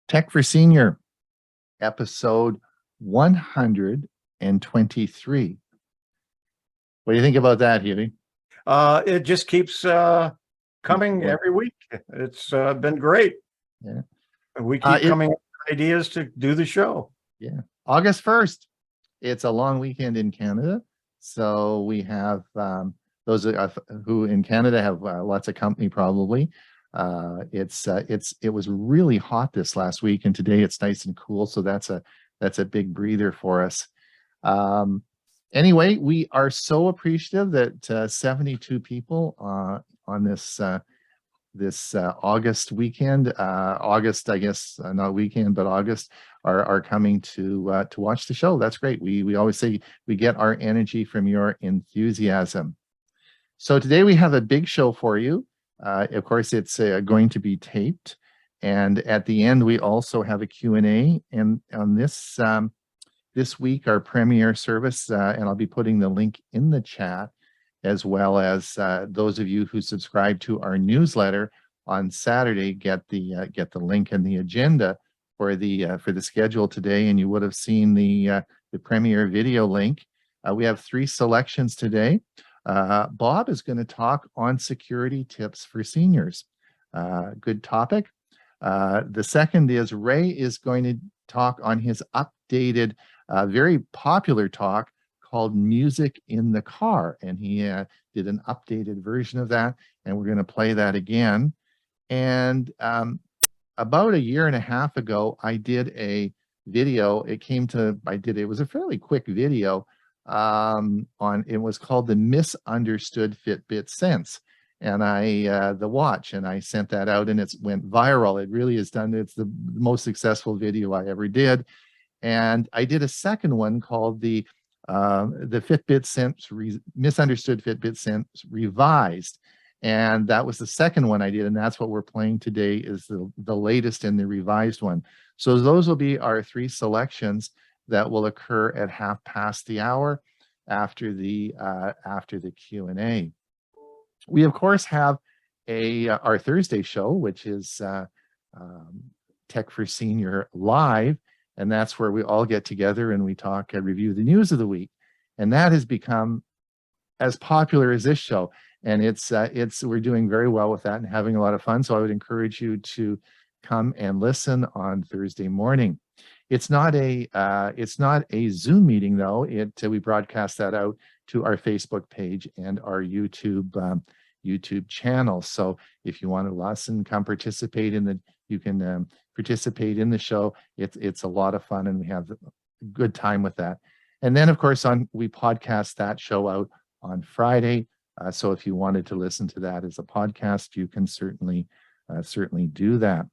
Tech for Senior, episode 123. What do you think about that, Hewie? It just keeps coming every week. It's been great. Yeah. We keep coming up with ideas to do the show. Yeah. August 1st. It's a long weekend in Canada. So we have those who in Canada have lots of company probably. It was really hot this last week, and today it's nice and cool. So that's a big breather for us. Anyway, we are so appreciative that 72 people on this August weekend, August, I guess, not weekend, but August, are coming to watch the show. That's great. We always say we get our energy from your enthusiasm. So today we have a big show for you. Of course, it's going to be taped. And at the end, we also have a Q&A. And on this week, our premiere service, and I'll be putting the link in the chat, as well as those of you who subscribe to our newsletter on Saturday get the link and the agenda for the schedule today. And you would have seen the premiere video link. We have 3 selections today. Bob is going to talk on security tips for seniors. Good topic. The second is Ray is going to talk on his updated, very popular talk called Music in the Car. And he did an updated version of that, and we're going to play that again. And about a year and a half ago, I did a video. It was a fairly quick video it was called The Misunderstood Fitbit Sense. And the watch, and I sent that out, and it went viral. It really is done. It's the most successful video I ever did. And I did a second one called the Fitbit Sense Misunderstood Fitbit Sense Revised. And that was the second one I did, and that's what we're playing today, is the latest in the revised one. So those will be our 3 selections that will occur at 1/2 the hour after the Q&A. We of course have our Thursday show, which is Tech for Senior Live, and that's where we all get together and we talk and review the news of the week. And that has become as popular as this show, and we're doing very well with that and having a lot of fun. So I would encourage you to come and listen on Thursday morning. It's not a Zoom meeting though. We broadcast that out to our Facebook page and our YouTube channel. So if you want to listen, come participate you can participate in the show. It's a lot of fun, and we have a good time with that. And then of course we podcast that show out on Friday. So if you wanted to listen to that as a podcast, you can certainly do that.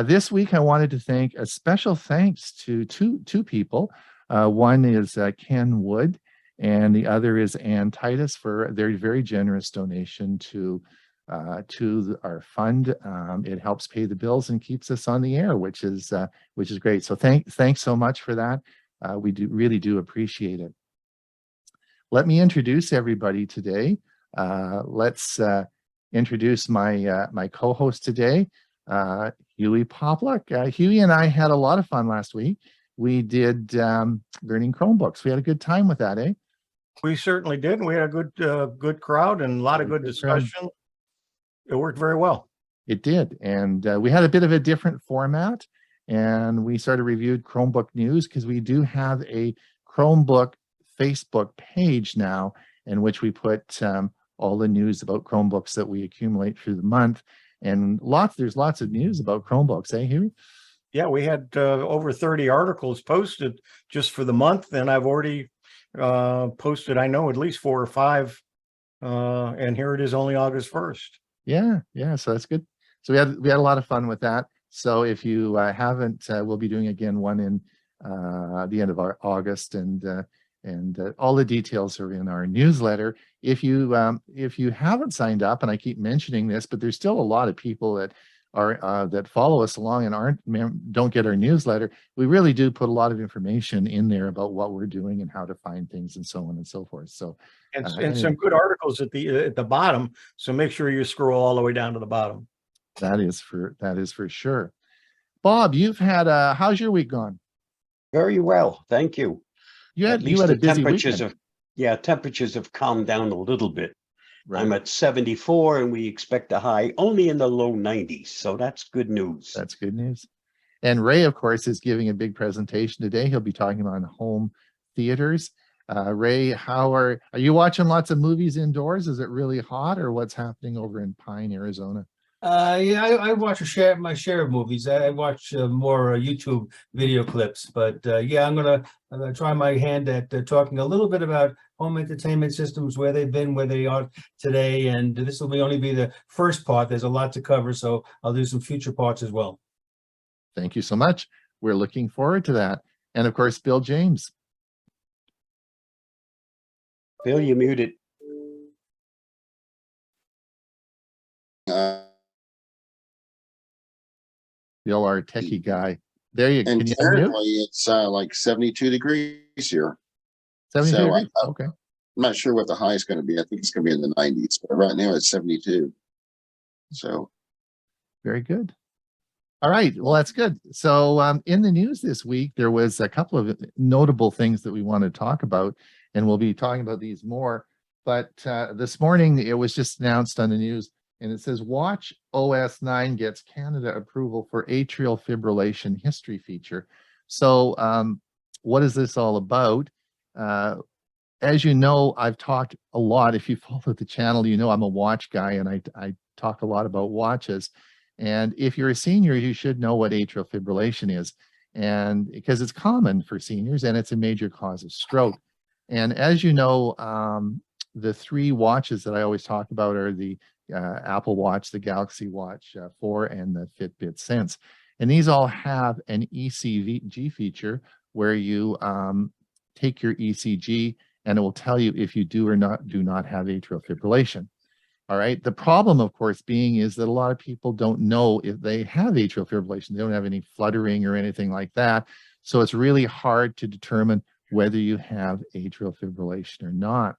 This week, I wanted to thank a special thanks to two people. One is Ken Wood, and the other is Ann Titus for their very generous donation to our fund. It helps pay the bills and keeps us on the air, which is great. So thanks so much for that. We really do appreciate it. Let me introduce everybody today. Let's introduce my co-host today. Hewie Popluck. Hewie and I had a lot of fun last week. We did learning Chromebooks. We had a good time with that, eh? We certainly did. And we had a good crowd and a lot of good discussion. It worked very well. It did. And we had a bit of a different format, and we sort of reviewed Chromebook news because we do have a Chromebook Facebook page now in which we put all the news about Chromebooks that we accumulate through the month. And there's lots of news about Chromebooks, eh, Hewie? Yeah, we had over 30 articles posted just for the month, and I've already posted, I know, at least 4 or 5, and here it is, only August 1st. Yeah, so that's good. So we had a lot of fun with that. So if you haven't, we'll be doing again one in the end of August, and all the details are in our newsletter. If you haven't signed up, and I keep mentioning this, but there's still a lot of people that follow us along and don't get our newsletter. We really do put a lot of information in there about what we're doing and how to find things and so on and so forth. So and some good articles at the bottom. So make sure you scroll all the way down to the bottom. That is for sure. Bob, you've had how's your week gone? Very well, thank you. You At had you least had a the busy temperatures weekend, have, yeah, temperatures have calmed down a little bit. right? I'm at 74 and we expect a high only in the low 90s. So that's good news. That's good news. And Ray, of course, is giving a big presentation today. He'll be talking about home theaters. Ray, are you watching lots of movies indoors? Is it really hot, or what's happening over in Pine, Arizona? Yeah, I watch my share of movies. I watch more YouTube video clips, but yeah, I'm gonna try my hand at talking a little bit about home entertainment systems, where they've been, where they are today, and this will only be the first part. There's a lot to cover, so I'll do some future parts as well. Thank you so much. We're looking forward to that. And of course, Bill James. Bill, you muted. Bill, our techie guy. There you go. And Can you currently it's like 72 degrees here. 72 So degrees? Okay. I'm not sure what the high is going to be. I think it's going to be in the 90s, but right now it's 72. So Very good. All right. Well, that's good. So in the news this week, there was a couple of notable things that we want to talk about, and we'll be talking about these more. But this morning, it was just announced on the news, and it says, Watch OS 9 gets Canada approval for atrial fibrillation history feature. So what is this all about? As you know, I've talked a lot. If you follow the channel, you know I'm a watch guy, and I talk a lot about watches. And if you're a senior, you should know what atrial fibrillation is, and because it's common for seniors and it's a major cause of stroke. And as you know, the three watches that I always talk about are the Apple Watch, the Galaxy Watch 4, and the Fitbit Sense. And these all have an ECG feature where you take your ECG and it will tell you if you do not have atrial fibrillation. All right. The problem, of course, being is that a lot of people don't know if they have atrial fibrillation. They don't have any fluttering or anything like that. So it's really hard to determine whether you have atrial fibrillation or not.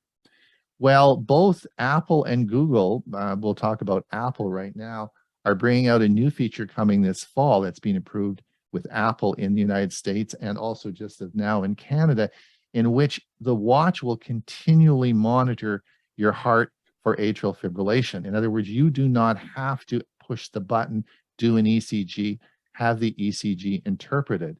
Well, both Apple and Google, we'll talk about Apple right now, are bringing out a new feature coming this fall that's being approved with Apple in the United States and also just of now in Canada, in which the watch will continually monitor your heart for atrial fibrillation. In other words, you do not have to push the button, do an ECG, have the ECG interpreted.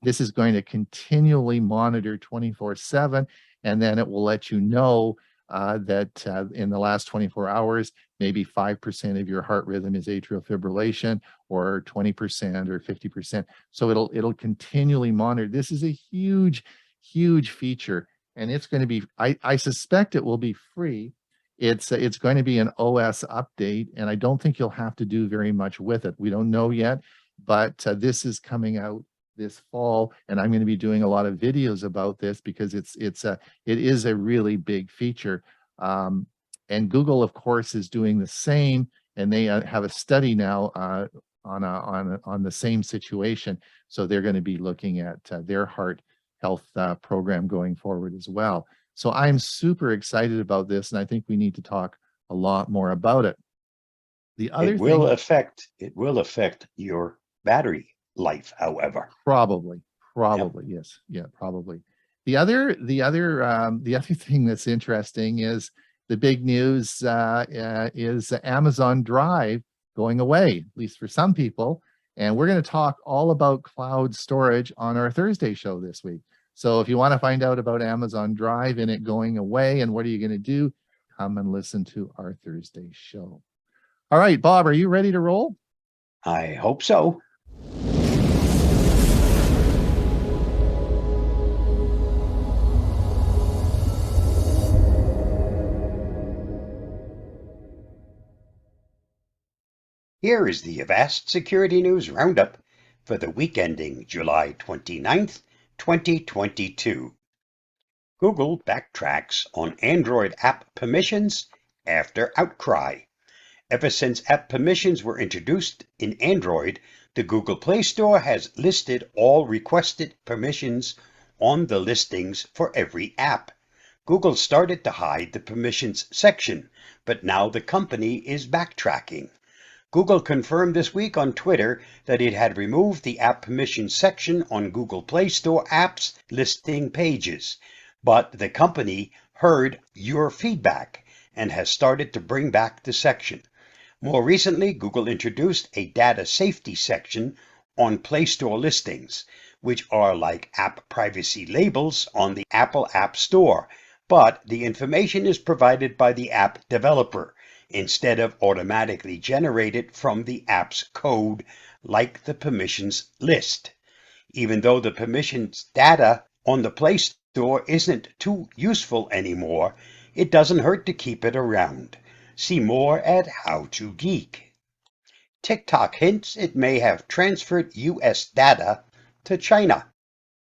This is going to continually monitor 24/7, and then it will let you know that in the last 24 hours, maybe 5% of your heart rhythm is atrial fibrillation, or 20% or 50%. So it'll continually monitor. This is a huge, huge feature, and it's going to be, I suspect it will be free. It's going to be an OS update, and I don't think you'll have to do very much with it. We don't know yet, but this is coming out this fall, and I'm going to be doing a lot of videos about this because it is a really big feature. And Google, of course, is doing the same, and they have a study now on the same situation. So they're going to be looking at their heart health program going forward as well. So I'm super excited about this, and I think we need to talk a lot more about it. The other It will affect your battery life, however. Probably, yes, yeah, probably. The other thing that's interesting is the big news is Amazon Drive going away, at least for some people. And we're going to talk all about cloud storage on our Thursday show this week. So if you want to find out about Amazon Drive and it going away and what are you going to do, come and listen to our Thursday show. All right, Bob, are you ready to roll? I hope so. Here is the Avast Security News Roundup for the week ending July 29th, 2022. Google backtracks on Android app permissions after outcry. Ever since app permissions were introduced in Android, the Google Play Store has listed all requested permissions on the listings for every app. Google started to hide the permissions section, but now the company is backtracking. Google confirmed this week on Twitter that it had removed the app permissions section on Google Play Store apps listing pages, but the company heard your feedback and has started to bring back the section. More recently, Google introduced a data safety section on Play Store listings, which are like app privacy labels on the Apple App Store, but the information is provided by the app developer instead of automatically generated from the app's code like the permissions list. Even though the permissions data on the Play Store isn't too useful anymore, it doesn't hurt to keep it around. See more at How to Geek. TikTok hints it may have transferred US data to China.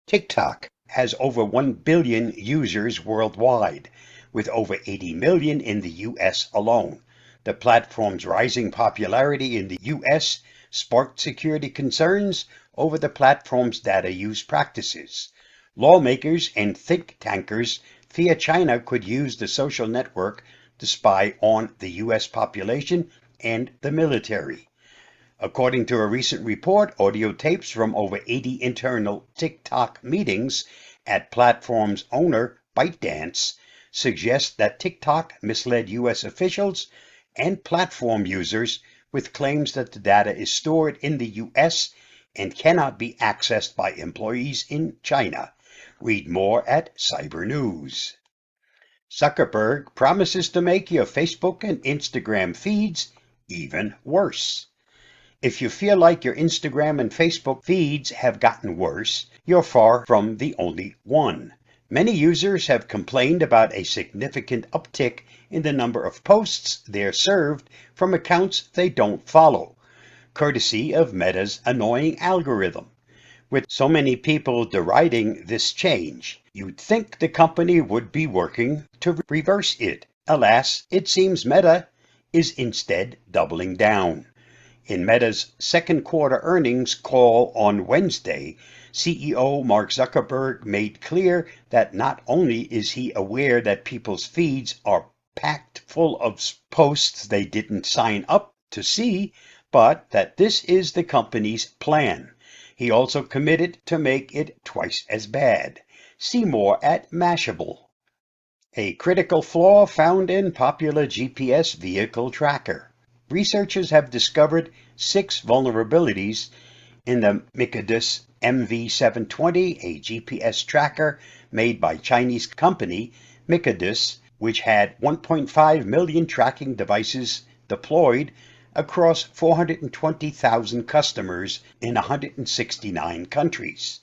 TikTok has over 1 billion users worldwide, with over 80 million in the US alone. The platform's rising popularity in the US sparked security concerns over the platform's data use practices. Lawmakers and think tankers fear China could use the social network to spy on the US population and the military. According to a recent report, audio tapes from over 80 internal TikTok meetings at platform's owner, ByteDance, suggest that TikTok misled US officials and platform users with claims that the data is stored in the US and cannot be accessed by employees in China. Read more at Cyber News. Zuckerberg promises to make your Facebook and Instagram feeds even worse. If you feel like your Instagram and Facebook feeds have gotten worse, you're far from the only one. Many users have complained about a significant uptick in the number of posts they're served from accounts they don't follow, courtesy of Meta's annoying algorithm. With so many people deriding this change, you'd think the company would be working to reverse it. Alas, it seems Meta is instead doubling down. In Meta's second quarter earnings call on Wednesday, CEO Mark Zuckerberg made clear that not only is he aware that people's feeds are packed full of posts they didn't sign up to see, but that this is the company's plan. He also committed to make it twice as bad. See more at Mashable. A critical flaw found in popular GPS vehicle tracker. Researchers have discovered 6 vulnerabilities in the MiCadus MV720, a GPS tracker made by Chinese company MiCadus, which had 1.5 million tracking devices deployed across 420,000 customers in 169 countries.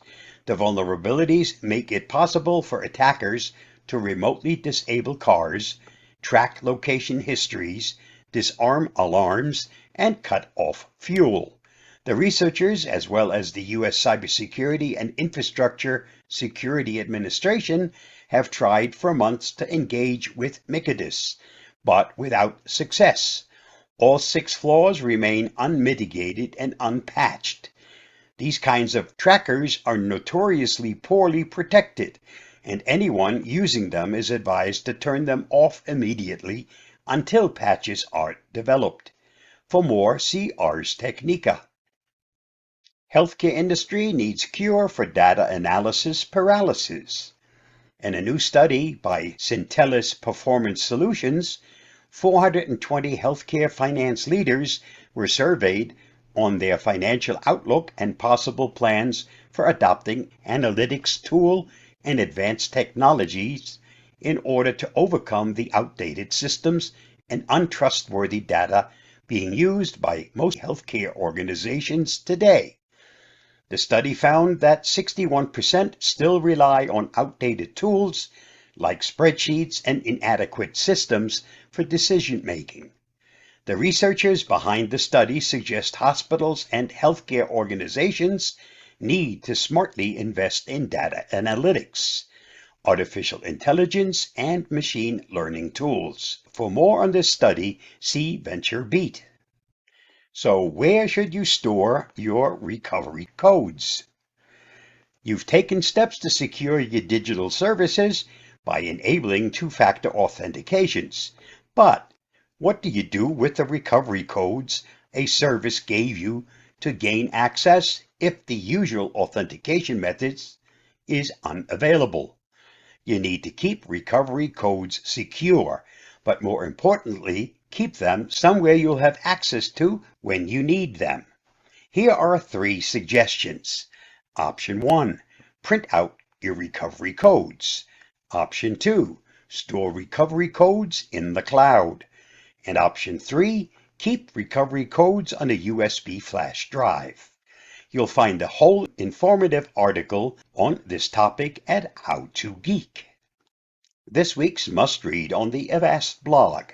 The vulnerabilities make it possible for attackers to remotely disable cars, track location histories, disarm alarms, and cut off fuel. The researchers, as well as the U.S. Cybersecurity and Infrastructure Security Administration, have tried for months to engage with MiCadus, but without success. All 6 flaws remain unmitigated and unpatched. These kinds of trackers are notoriously poorly protected, and anyone using them is advised to turn them off immediately until patches are developed. For more, see Ars Technica. Healthcare industry needs cure for data analysis paralysis. In a new study by Syntellis Performance Solutions, 420 healthcare finance leaders were surveyed on their financial outlook and possible plans for adopting analytics tool and advanced technologies in order to overcome the outdated systems and untrustworthy data being used by most healthcare organizations today. The study found that 61% still rely on outdated tools like spreadsheets and inadequate systems for decision making. The researchers behind the study suggest hospitals and healthcare organizations need to smartly invest in data analytics, artificial intelligence, and machine learning tools. For more on this study, see VentureBeat. So where should you store your recovery codes? You've taken steps to secure your digital services by enabling two-factor authentications. But what do you do with the recovery codes a service gave you to gain access if the usual authentication methods is unavailable. You need to keep recovery codes secure, but more importantly, keep them somewhere you'll have access to when you need them. Here are 3 suggestions. Option 1, print out your recovery codes. Option 2, store recovery codes in the cloud. And option 3, keep recovery codes on a USB flash drive. You'll find a whole informative article on this topic at How to Geek. This week's must-read on the Avast blog.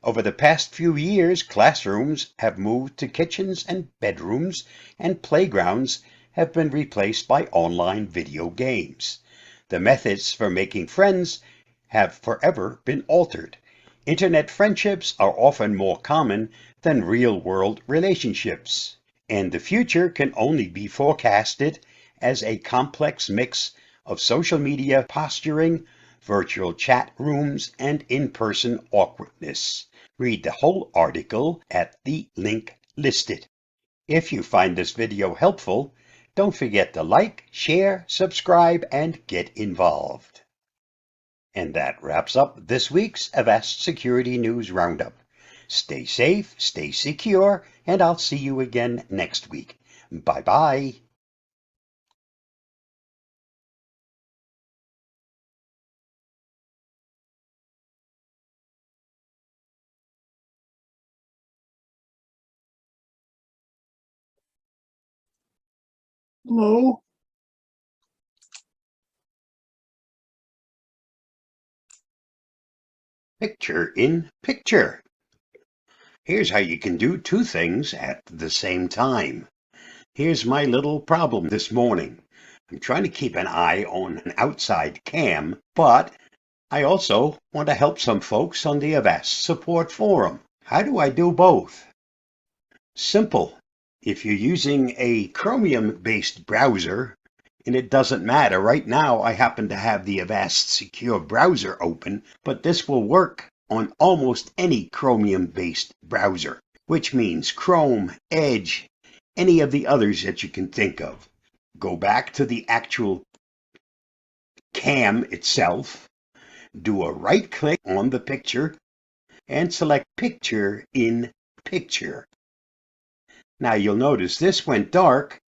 Over the past few years, classrooms have moved to kitchens and bedrooms, and playgrounds have been replaced by online video games. The methods for making friends have forever been altered. Internet friendships are often more common than real-world relationships, and the future can only be forecasted as a complex mix of social media posturing, virtual chat rooms, and in-person awkwardness. Read the whole article at the link listed. If you find this video helpful, don't forget to like, share, subscribe, and get involved. And that wraps up this week's Avast Security News Roundup. Stay safe, stay secure, and I'll see you again next week. Bye-bye. Hello? Picture in picture. Here's how you can do 2 things at the same time. Here's my little problem this morning. I'm trying to keep an eye on an outside cam, but I also want to help some folks on the Avast support forum. How do I do both? Simple. If you're using a Chromium-based browser, and it doesn't matter, right now I happen to have the Avast Secure browser open, but this will work on almost any Chromium-based browser, which means Chrome, Edge, any of the others that you can think of. Go back to the actual cam itself, do a right click on the picture, and select Picture in Picture. Now you'll notice this went dark,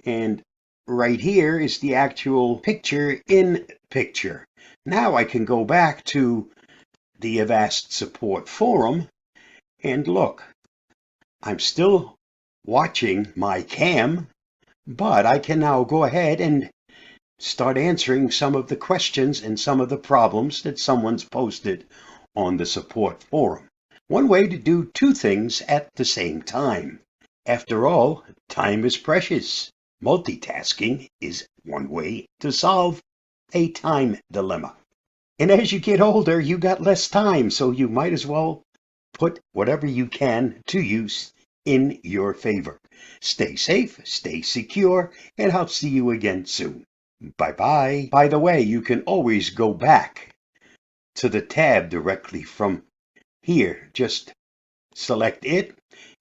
and right here is the actual picture in picture. Now I can go back to the Avast support forum and look. I'm still watching my cam, but I can now go ahead and start answering some of the questions and some of the problems that someone's posted on the support forum. One way to do 2 things at the same time. After all, time is precious. Multitasking is one way to solve a time dilemma. And as you get older, you got less time, so you might as well put whatever you can to use in your favor. Stay safe, stay secure, and I'll see you again soon. Bye-bye. By the way, you can always go back to the tab directly from here. Just select it,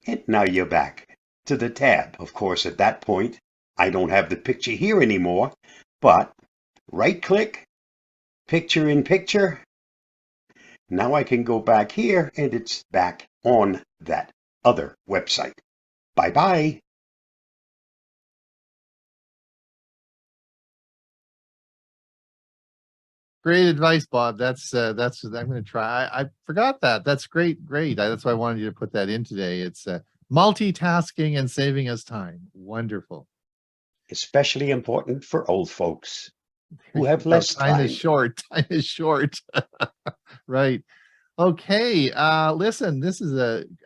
and now you're back to the tab. Of course, at that point, I don't have the picture here anymore, but right-click, picture in picture. Now I can go back here, and it's back on that other website. Bye-bye. Great advice, Bob. That's I'm going to try. I forgot that. That's great. That's why I wanted you to put that in today. It's multitasking and saving us time. Wonderful. Especially important for old folks who have No, less time time. is short. Time is short. Right. Okay. Listen,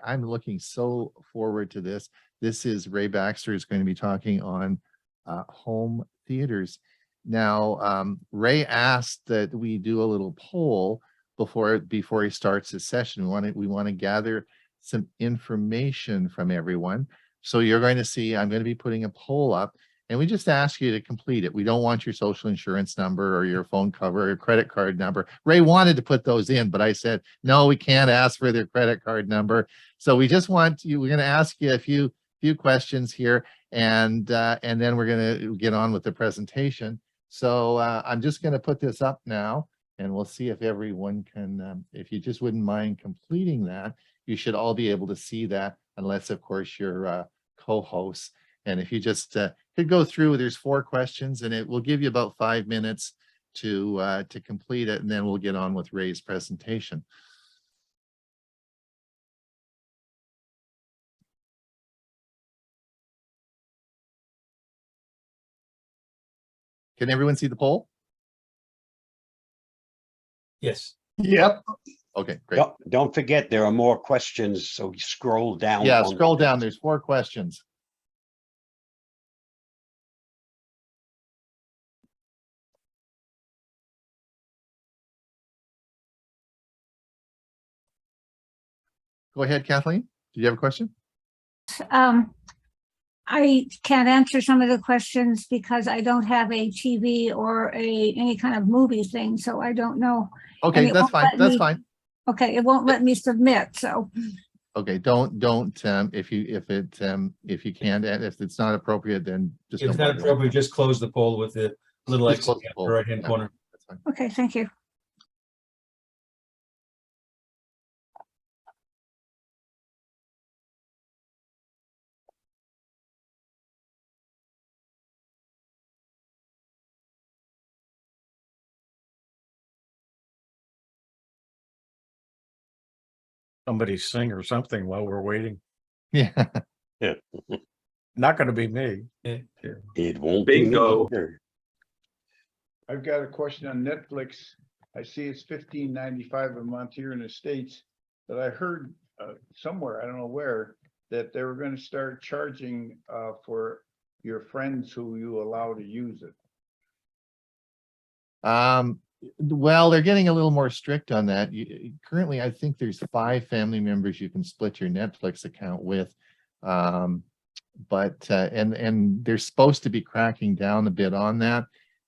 I'm looking so forward to this. This is Ray Baxter is going to be talking on home theaters. Now, Ray asked that we do a little poll before he starts his session. We want to gather some information from everyone. So you're going to see, I'm going to be putting a poll up, and we just ask you to complete it. We don't want your social insurance number or your phone cover or credit card number. Ray wanted to put those in, but I said, no, we can't ask for their credit card number. So we just want you, we're going to ask you a few questions here, and then we're going to get on with the presentation. So I'm just going to put this up now, and we'll see if everyone can, if you just wouldn't mind completing that. You should all be able to see that, unless of course you're co-hosts. And if you just could go through, there's 4 questions, and it will give you about 5 minutes to complete it, and then we'll get on with Ray's presentation. Can everyone see the poll? Yes. Yep. Okay, great. Don't forget, there are more questions, so you scroll down. Yeah, on the scroll down. list. There's 4 questions. Go ahead, Kathleen. Do you have a question? I can't answer some of the questions because I don't have a TV or any kind of movie thing, so I don't know. Okay, that's fine. That's fine. Okay, it won't let me submit, so. Okay, don't if you can't, if it's not appropriate, then just If it's don't not bother. appropriate, just close the poll with the little Just X close in the the poll. right-hand Yeah, corner. that's fine. Okay, thank you. Somebody sing or something while we're waiting. Yeah. Not going to be me. It won't be me Bingo. either. I've got a question on Netflix. I see it's $15.95 a month here in the States, but I heard somewhere, I don't know where, that they were going to start charging for your friends who you allow to use it. Well, they're getting a little more strict on that. Currently, I think there's 5 family members you can split your Netflix account with. But they're supposed to be cracking down a bit on that.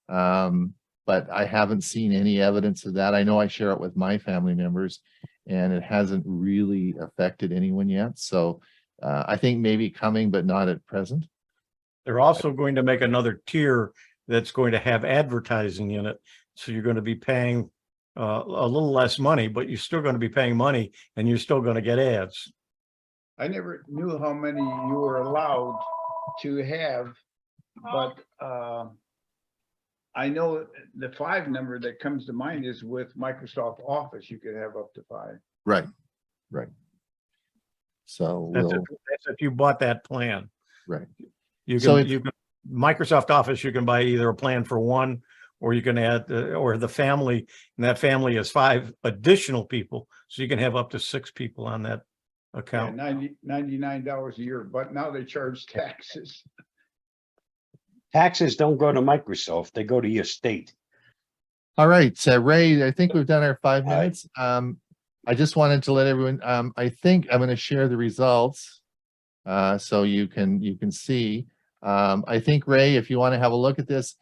But I haven't seen any evidence of that. I know I share it with my family members, and it hasn't really affected anyone yet. So I think maybe coming, but not at present. They're also going to make another tier that's going to have advertising in it. So you're going to be paying a little less money, but you're still going to be paying money, and you're still going to get ads. I never knew how many you were allowed to have, but I know the 5 number that comes to mind is with Microsoft Office. You could have up to 5. Right. So That's if you bought that plan. right. You So can Microsoft Office, you can buy either a plan for 1, or you can add or the family, and that family is 5 additional people, so you can have up to 6 people on that account. Yeah, $99 a year, but now they charge taxes. Taxes don't go to Microsoft, they go to your state. All right, Ray, I think we've done our 5 All right. minutes. I just wanted to let everyone, I think I'm going to share the results so you can see. I think, Ray, if you want to have a look at this.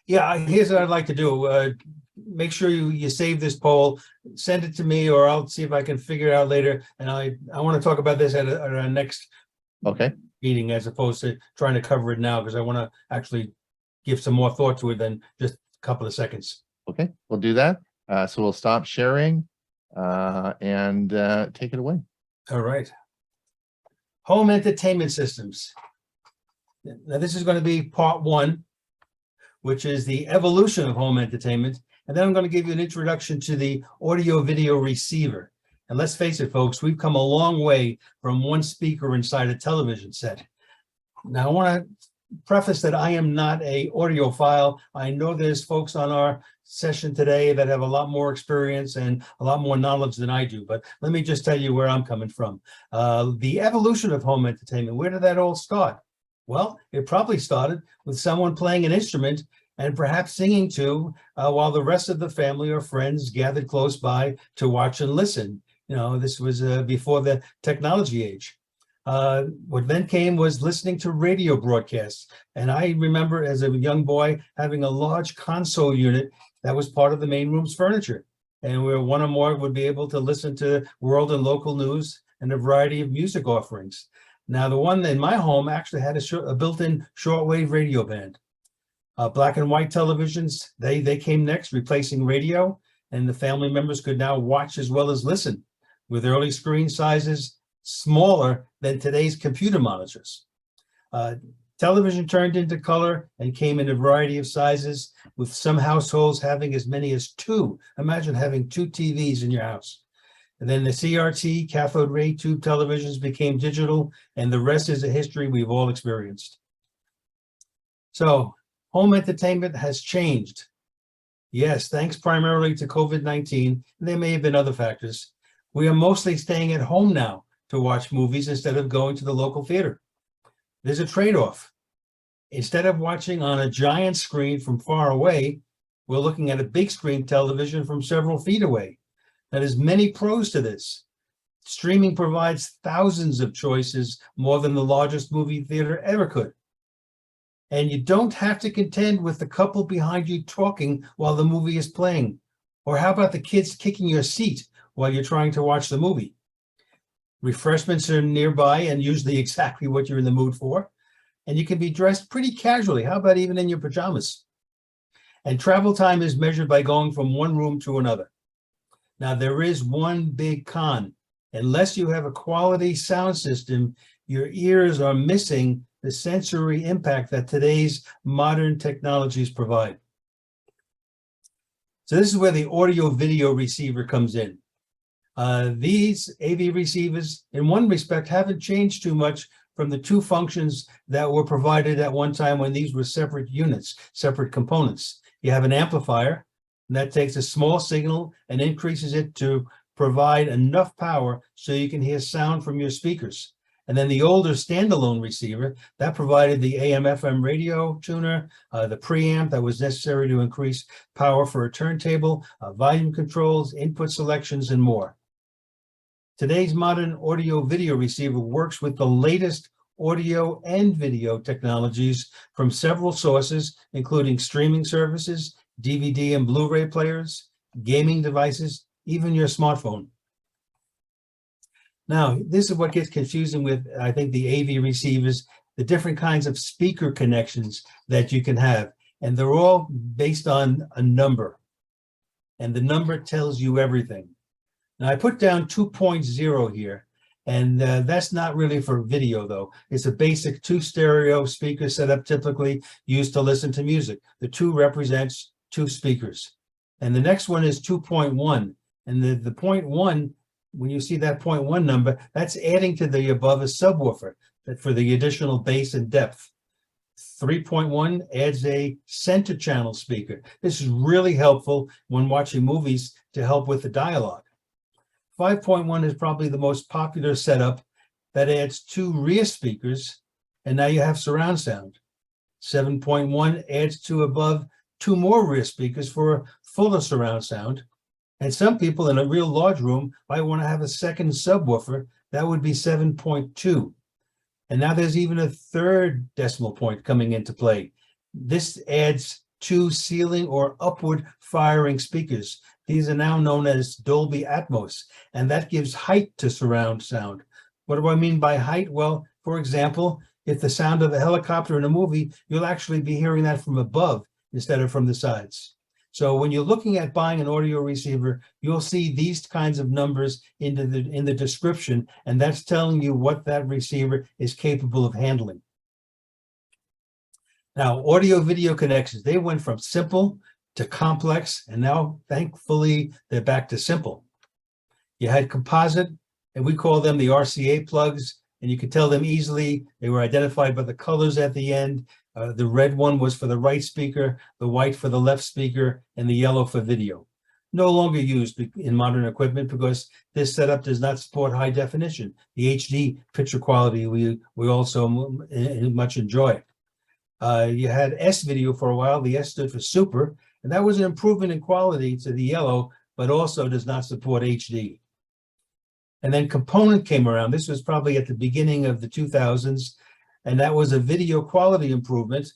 Yeah, here's what I'd like to do. Make sure you save this poll, send it to me, or I'll see if I can figure it out later. And I want to talk about this at our next meeting, as opposed to trying to cover it now, because I want to actually give some more thought to it than just a couple of seconds. Okay, we'll do that. So we'll stop sharing and take it away. All right. Home entertainment systems. Now, this is going to be part 1, which is the evolution of home entertainment. And then I'm going to give you an introduction to the audio video receiver. And let's face it, folks, we've come a long way from one speaker inside a television set. Now, I want to preface that I am not an audiophile. I know there's folks on our session today that have a lot more experience and a lot more knowledge than I do. But let me just tell you where I'm coming from. The evolution of home entertainment, where did that all start? Well, it probably started with someone playing an instrument and perhaps singing to while the rest of the family or friends gathered close by to watch and listen. You know, this was before the technology age. What then came was listening to radio broadcasts. And I remember as a young boy having a large console unit that was part of the main room's furniture. And where one or more would be able to listen to world and local news and a variety of music offerings. Now, the one in my home actually had a built-in shortwave radio band. Black and white televisions, they came next, replacing radio, and the family members could now watch as well as listen, with early screen sizes smaller than today's computer monitors. Television turned into color and came in a variety of sizes, with some households having as many as two. Imagine having two TVs in your house. And then the CRT, cathode ray tube televisions became digital, and the rest is a history we've all experienced. So home entertainment has changed. Yes, thanks primarily to COVID-19. There may have been other factors. We are mostly staying at home now to watch movies instead of going to the local theater. There's a trade-off. Instead of watching on a giant screen from far away, we're looking at a big screen television from several feet away. Now, there's many pros to this. Streaming provides thousands of choices, more than the largest movie theater ever could. And you don't have to contend with the couple behind you talking while the movie is playing. Or how about the kids kicking your seat while you're trying to watch the movie? Refreshments are nearby and usually exactly what you're in the mood for. And you can be dressed pretty casually. How about even in your pajamas? And travel time is measured by going from one room to another. Now, there is one big con. Unless you have a quality sound system, your ears are missing the sensory impact that today's modern technologies provide. So this is where the audio video receiver comes in. These AV receivers, in one respect, haven't changed too much from the two functions that were provided at one time when these were separate units, separate components. You have an amplifier, and that takes a small signal and increases it to provide enough power so you can hear sound from your speakers. And then the older standalone receiver, that provided the AM/FM radio tuner, the preamp that was necessary to increase power for a turntable, volume controls, input selections, and more. Today's modern audio video receiver works with the latest audio and video technologies from several sources, including streaming services, DVD and Blu-ray players, gaming devices, even your smartphone. Now, this is what gets confusing with, I think, the AV receivers, the different kinds of speaker connections that you can have. And they're all based on a number. And the number tells you everything. Now, I put down 2.0 here, and that's not really for video, though. It's a basic 2 stereo speaker setup typically used to listen to music. The 2 represents 2 speakers. And the next one is 2.1. And the 0.1, when you see that 0.1 number, that's adding to the above a subwoofer for the additional bass and depth. 3.1 adds a center channel speaker. This is really helpful when watching movies to help with the dialogue. 5.1 is probably the most popular setup that adds 2 rear speakers, and now you have surround sound. 7.1 adds to above 2 more rear speakers for fuller surround sound. And some people in a real large room might want to have a second subwoofer. That would be 7.2. And now there's even a third decimal point coming into play. This adds 2 ceiling or upward firing speakers. These are now known as Dolby Atmos, and that gives height to surround sound. What do I mean by height? Well, for example, if the sound of a helicopter in a movie, you'll actually be hearing that from above instead of from the sides. So when you're looking at buying an audio receiver, you'll see these kinds of numbers in the description, and that's telling you what that receiver is capable of handling. Now, audio video connections, they went from simple to complex, and now thankfully they're back to simple. You had composite, and we call them the RCA plugs, and you could tell them easily. They were identified by the colors at the end. The red one was for the right speaker, the white for the left speaker, and the yellow for video. No longer used in modern equipment because this setup does not support high definition, the HD picture quality we also much enjoy. You had S video for a while. The S stood for super, and that was an improvement in quality to the yellow, but also does not support HD. And then component came around. This was probably at the beginning of the 2000s. And that was a video quality improvement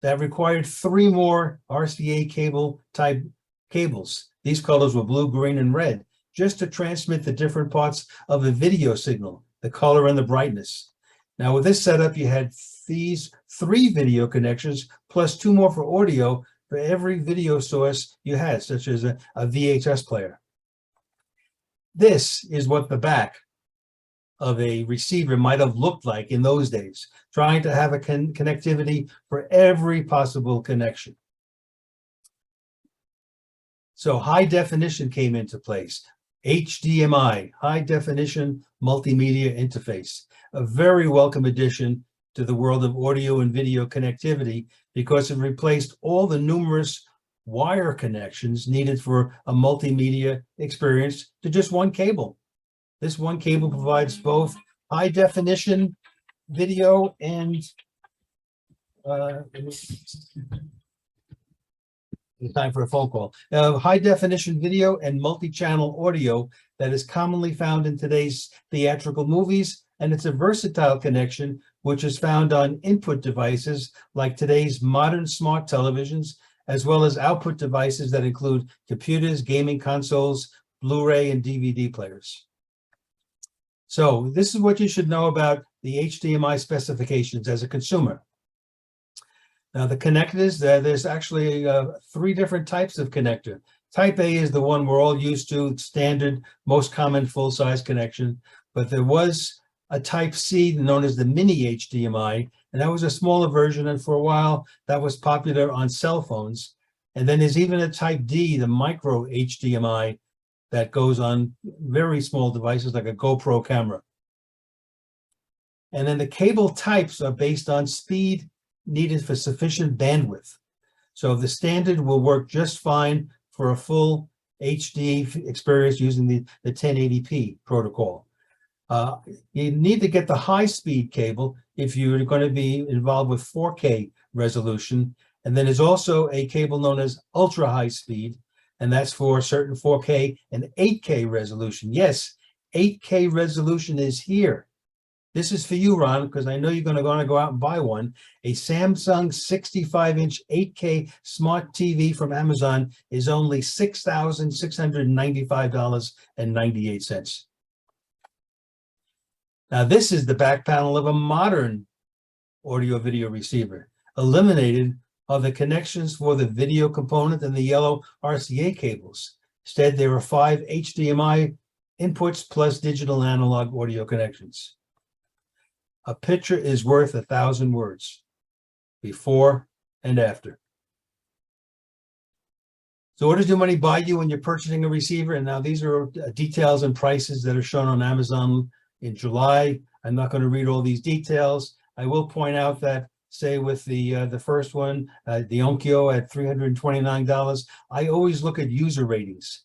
that required 3 more RCA cable type cables. These colors were blue, green, and red, just to transmit the different parts of a video signal, the color and the brightness. Now with this setup, you had these 3 video connections plus 2 more for audio for every video source you had, such as a VHS player. This is what the back of a receiver might have looked like in those days, trying to have a connectivity for every possible connection. So high definition came into place. HDMI, high definition multimedia interface, a very welcome addition to the world of audio and video connectivity because it replaced all the numerous wire connections needed for a multimedia experience to just one cable. This one cable provides both high definition video and time for a phone call. High definition video and multi-channel audio that is commonly found in today's theatrical movies, and it's a versatile connection which is found on input devices like today's modern smart televisions, as well as output devices that include computers, gaming consoles, Blu-ray, and DVD players. So this is what you should know about the HDMI specifications as a consumer. Now the connectors, there's actually 3 different types of connector. Type A is the one we're all used to, standard, most common full-size connection, but there was a type C known as the mini HDMI, and that was a smaller version, and for a while that was popular on cell phones. And then there's even a type D, the micro HDMI, that goes on very small devices like a GoPro camera. And then the cable types are based on speed needed for sufficient bandwidth. So the standard will work just fine for a full HD experience using the 1080p protocol. You need to get the high-speed cable if you're going to be involved with 4K resolution. And then there's also a cable known as ultra-high speed, and that's for certain 4K and 8K resolution. Yes, 8K resolution is here. This is for you, Ron, because I know you're going to go out and buy one. A Samsung 65-inch 8K smart TV from Amazon is only $6,695.98. Now, this is the back panel of a modern audio video receiver. Eliminated are the connections for the video component and the yellow RCA cables. Instead, there are 5 HDMI inputs plus digital analog audio connections. A picture is worth 1,000 words, before and after. So what does your money buy you when you're purchasing a receiver? And now these are details and prices that are shown on Amazon in July. I'm not going to read all these details. I will point out that, say, with the first one, the ℠𝕠𝕟 at $329, I always look at user ratings.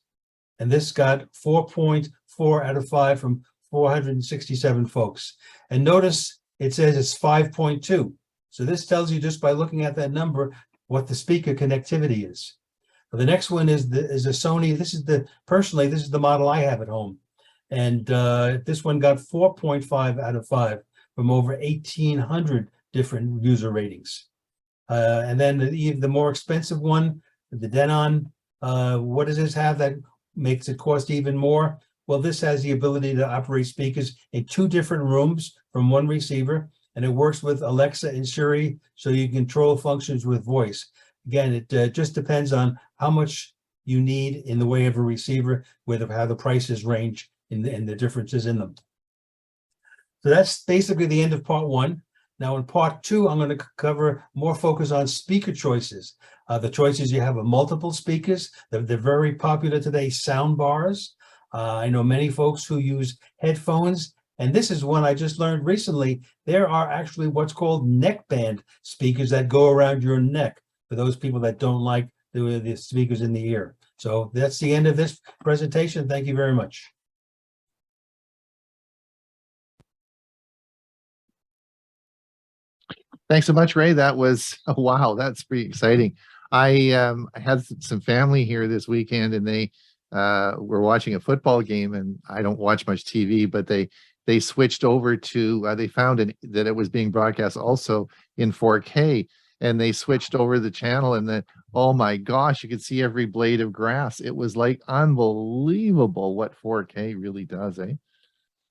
And this got 4.4 out of 5 from 467 folks. And notice it says it's 5.2. So this tells you just by looking at that number what the speaker connectivity is. The next one is a Sony. This is personally, this is the model I have at home. And this one got 4.5 out of 5 from over 1,800 different user ratings. And then the more expensive one, the Denon, what does this have that makes it cost even more? Well, this has the ability to operate speakers in 2 different rooms from one receiver, and it works with Alexa and Siri, so you can control functions with voice. Again, it just depends on how much you need in the way of a receiver, with how the prices range and the differences in them. So that's basically the end of part 1. Now in part 2, I'm going to cover more focus on speaker choices. The choices you have are multiple speakers. They're very popular today, sound bars. I know many folks who use headphones, and this is one I just learned recently. There are actually what's called neckband speakers that go around your neck for those people that don't like the speakers in the ear. So that's the end of this presentation. Thank you very much. Thanks so much, Ray. That was, oh, wow, that's pretty exciting. I had some family here this weekend, and they were watching a football game, and I don't watch much TV, but they switched over to they found that it was being broadcast also in 4K, and they switched over the channel, and then oh my gosh, you could see every blade of grass. It was like unbelievable what 4K really does, eh?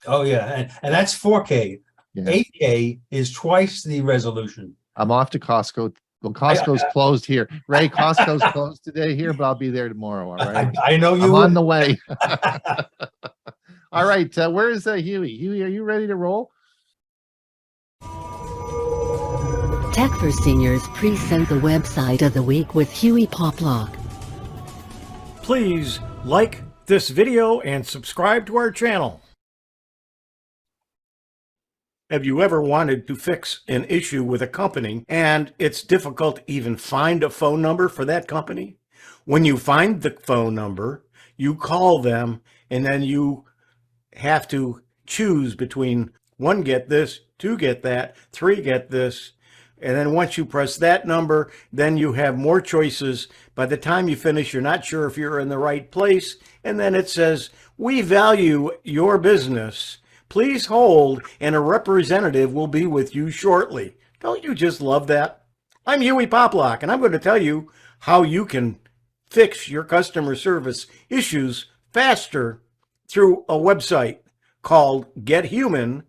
Oh, yeah. And that's 4K. Yeah. 8K is twice the resolution. I'm off to Costco. Well, Costco's closed here. Ray, Costco's closed today here, but I'll be there tomorrow. All right. I know you I'm will. on the way. All right. Where is Hewie? Hewie, are you ready to roll? Tech for Seniors present the website of the week with Hewie Poplock. Please like this video and subscribe to our channel. Have you ever wanted to fix an issue with a company and it's difficult to even find a phone number for that company? When you find the phone number, you call them, and then you have to choose between 1, get this, 2, get that, 3, get this. And then once you press that number, then you have more choices. By the time you finish, you're not sure if you're in the right place. And then it says, "We value your business. Please hold, and a representative will be with you shortly." Don't you just love that? I'm Hewie Poplock, and I'm going to tell you how you can fix your customer service issues faster through a website called gethuman.com.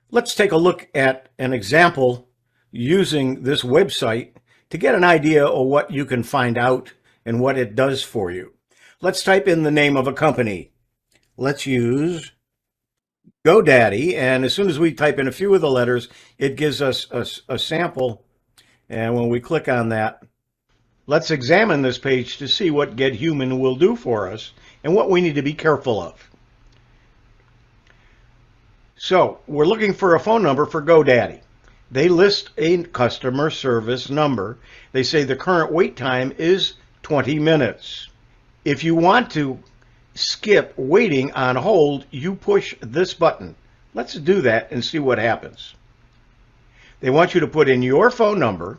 Let's take a look at an example using this website to get an idea of what you can find out and what it does for you. Let's type in the name of a company. Let's use GoDaddy, and as soon as we type in a few of the letters, it gives us a sample, and when we click on that, let's examine this page to see what GetHuman will do for us and what we need to be careful of. So, we're looking for a phone number for GoDaddy. They list a customer service number. They say the current wait time is 20 minutes. If you want to skip waiting on hold, you push this button. Let's do that and see what happens. They want you to put in your phone number.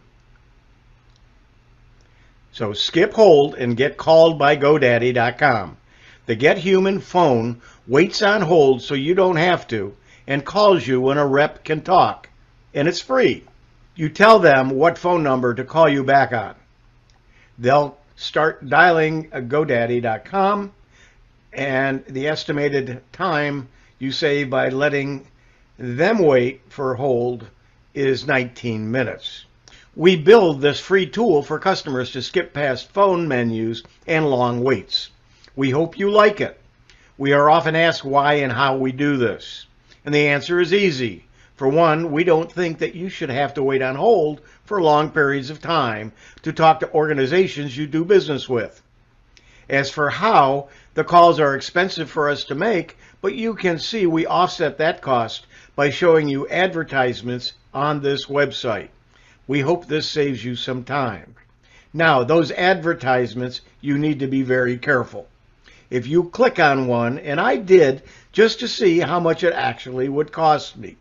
So skip hold and get called by GoDaddy.com. The GetHuman phone waits on hold so you don't have to, and calls you when a rep can talk. And it's free. You tell them what phone number to call you back on. They'll start dialing GoDaddy.com, and the estimated time you save by letting them wait for hold is 19 minutes. We build this free tool for customers to skip past phone menus and long waits. We hope you like it. We are often asked why and how we do this. And the answer is easy. For one, we don't think that you should have to wait on hold for long periods of time to talk to organizations you do business with. As for how, the calls are expensive for us to make, but you can see we offset that cost by showing you advertisements on this website. We hope this saves you some time. Now, those advertisements, you need to be very careful. If you click on one, and I did just to see how much it actually would cost me.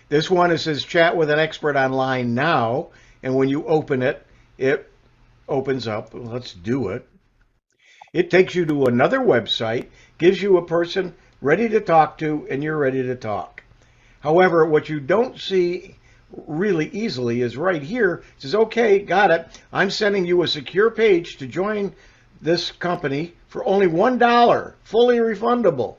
This one, it says chat with an expert online now, and when you open it, it opens up. Let's do it. It takes you to another website, gives you a person ready to talk to, and you're ready to talk. However, what you don't see really easily is right here. It says, okay, got it. I'm sending you a secure page to join this company for only $1, fully refundable.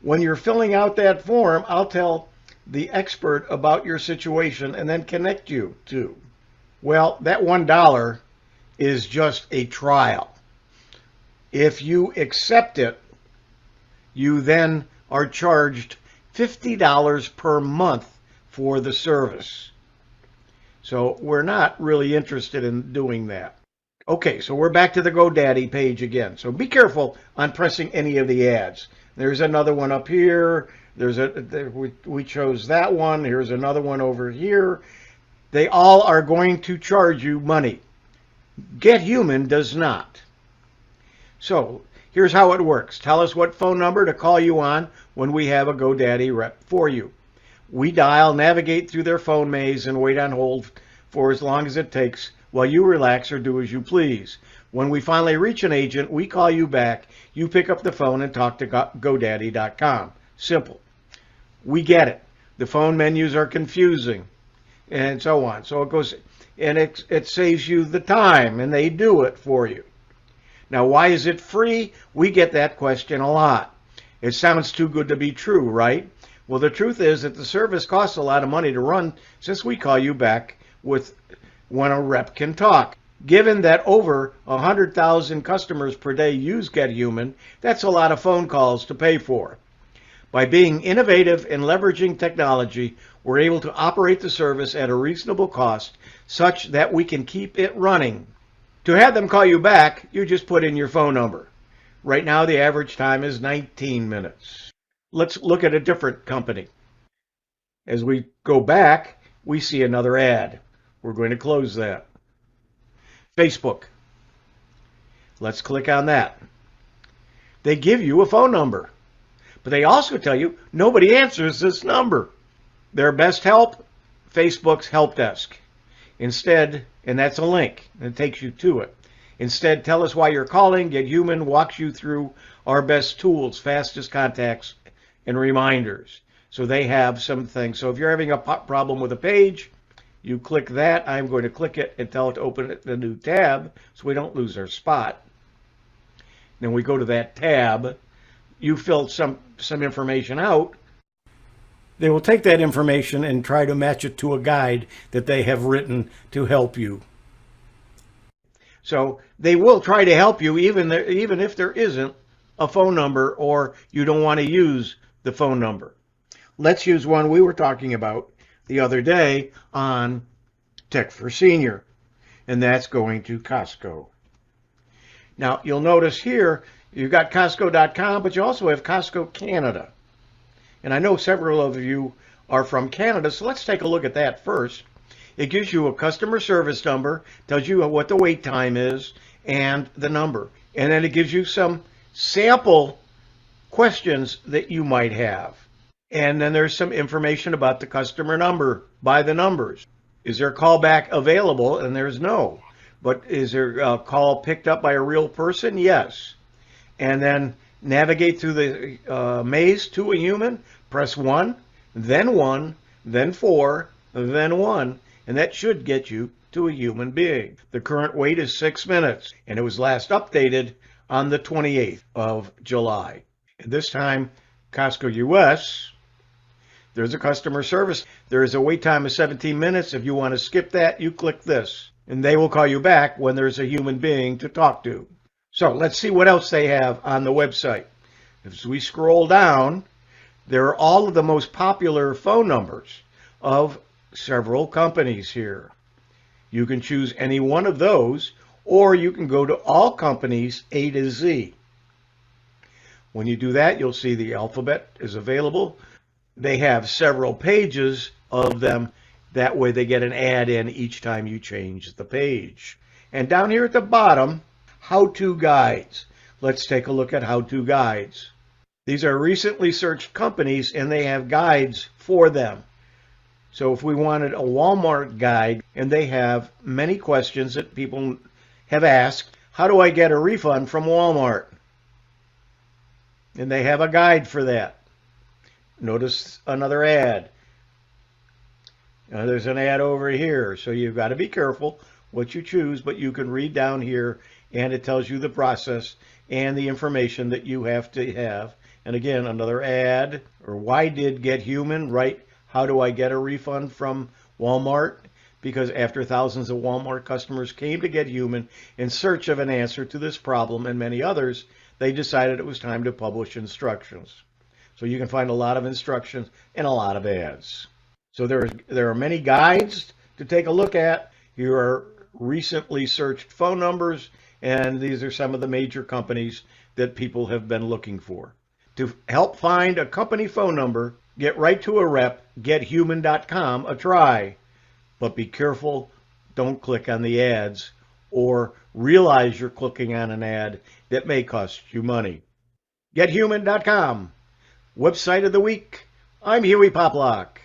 When you're filling out that form, I'll tell the expert about your situation and then connect you to. Well, that $1 is just a trial. If you accept it, you then are charged $50 per month for the service. So we're not really interested in doing that. Okay, so we're back to the GoDaddy page again. So be careful on pressing any of the ads. There's another one up here. We chose that one. Here's another one over here. They all are going to charge you money. GetHuman does not. So here's how it works. Tell us what phone number to call you on when we have a GoDaddy rep for you. We dial, navigate through their phone maze, and wait on hold for as long as it takes while you relax or do as you please. When we finally reach an agent, we call you back. You pick up the phone and talk to GoDaddy.com. Simple. We get it. The phone menus are confusing and so on. So it goes, and it saves you the time, and they do it for you. Now, why is it free? We get that question a lot. It sounds too good to be true, right? Well, the truth is that the service costs a lot of money to run since we call you back with when a rep can talk. Given that over 100,000 customers per day use GetHuman, that's a lot of phone calls to pay for. By being innovative and leveraging technology, we're able to operate the service at a reasonable cost such that we can keep it running. To have them call you back, you just put in your phone number. Right now, the average time is 19 minutes. Let's look at a different company. As we go back, we see another ad. We're going to close that. Facebook. Let's click on that. They give you a phone number, but they also tell you nobody answers this number. Their best help, Facebook's help desk. Instead, and that's a link, and it takes you to it. Instead, tell us why you're calling. GetHuman walks you through our best tools, fastest contacts, and reminders. So they have some things. So if you're having a problem with a page, you click that. I'm going to click it and tell it to open the new tab so we don't lose our spot. Then we go to that tab. You fill some information out. They will take that information and try to match it to a guide that they have written to help you. So they will try to help you even if there isn't a phone number or you don't want to use the phone number. Let's use one we were talking about the other day on Tech for Senior, and that's going to Costco. Now, you'll notice here, you've got Costco.com, but you also have Costco Canada. And I know several of you are from Canada, so let's take a look at that first. It gives you a customer service number, tells you what the wait time is, and the number. And then it gives you some sample questions that you might have. And then there's some information about the customer number by the numbers. Is there a callback available? And there's no. But is there a call picked up by a real person? Yes. And then navigate through the maze to a human, press 1, then 4, then 1, and that should get you to a human being. The current wait is 6 minutes, and it was last updated on the 28th of July. And this time, Costco US, there's a customer service. There is a wait time of 17 minutes. If you want to skip that, you click this, and they will call you back when there's a human being to talk to. So let's see what else they have on the website. As we scroll down, there are all of the most popular phone numbers of several companies here. You can choose any one of those, or you can go to all companies A to Z. When you do that, you'll see the alphabet is available. They have several pages of them. That way they get an ad in each time you change the page. And down here at the bottom, how-to guides. Let's take a look at how-to guides. These are recently searched companies, and they have guides for them. So if we wanted a Walmart guide, and they have many questions that people have asked, how do I get a refund from Walmart? And they have a guide for that. Notice another ad. There's an ad over here, so you've got to be careful what you choose, but you can read down here, and it tells you the process and the information that you have to have. And again, another ad, or why did GetHuman write, how do I get a refund from Walmart? Because after thousands of Walmart customers came to GetHuman in search of an answer to this problem and many others, they decided it was time to publish instructions. So you can find a lot of instructions and a lot of ads. So there are many guides to take a look at. Here are recently searched phone numbers, and these are some of the major companies that people have been looking for. To help find a company phone number, get right to a rep, GetHuman.com a try. But be careful, don't click on the ads or realize you're clicking on an ad that may cost you money. GetHuman.com, website of the week. I'm Hewie Poplock.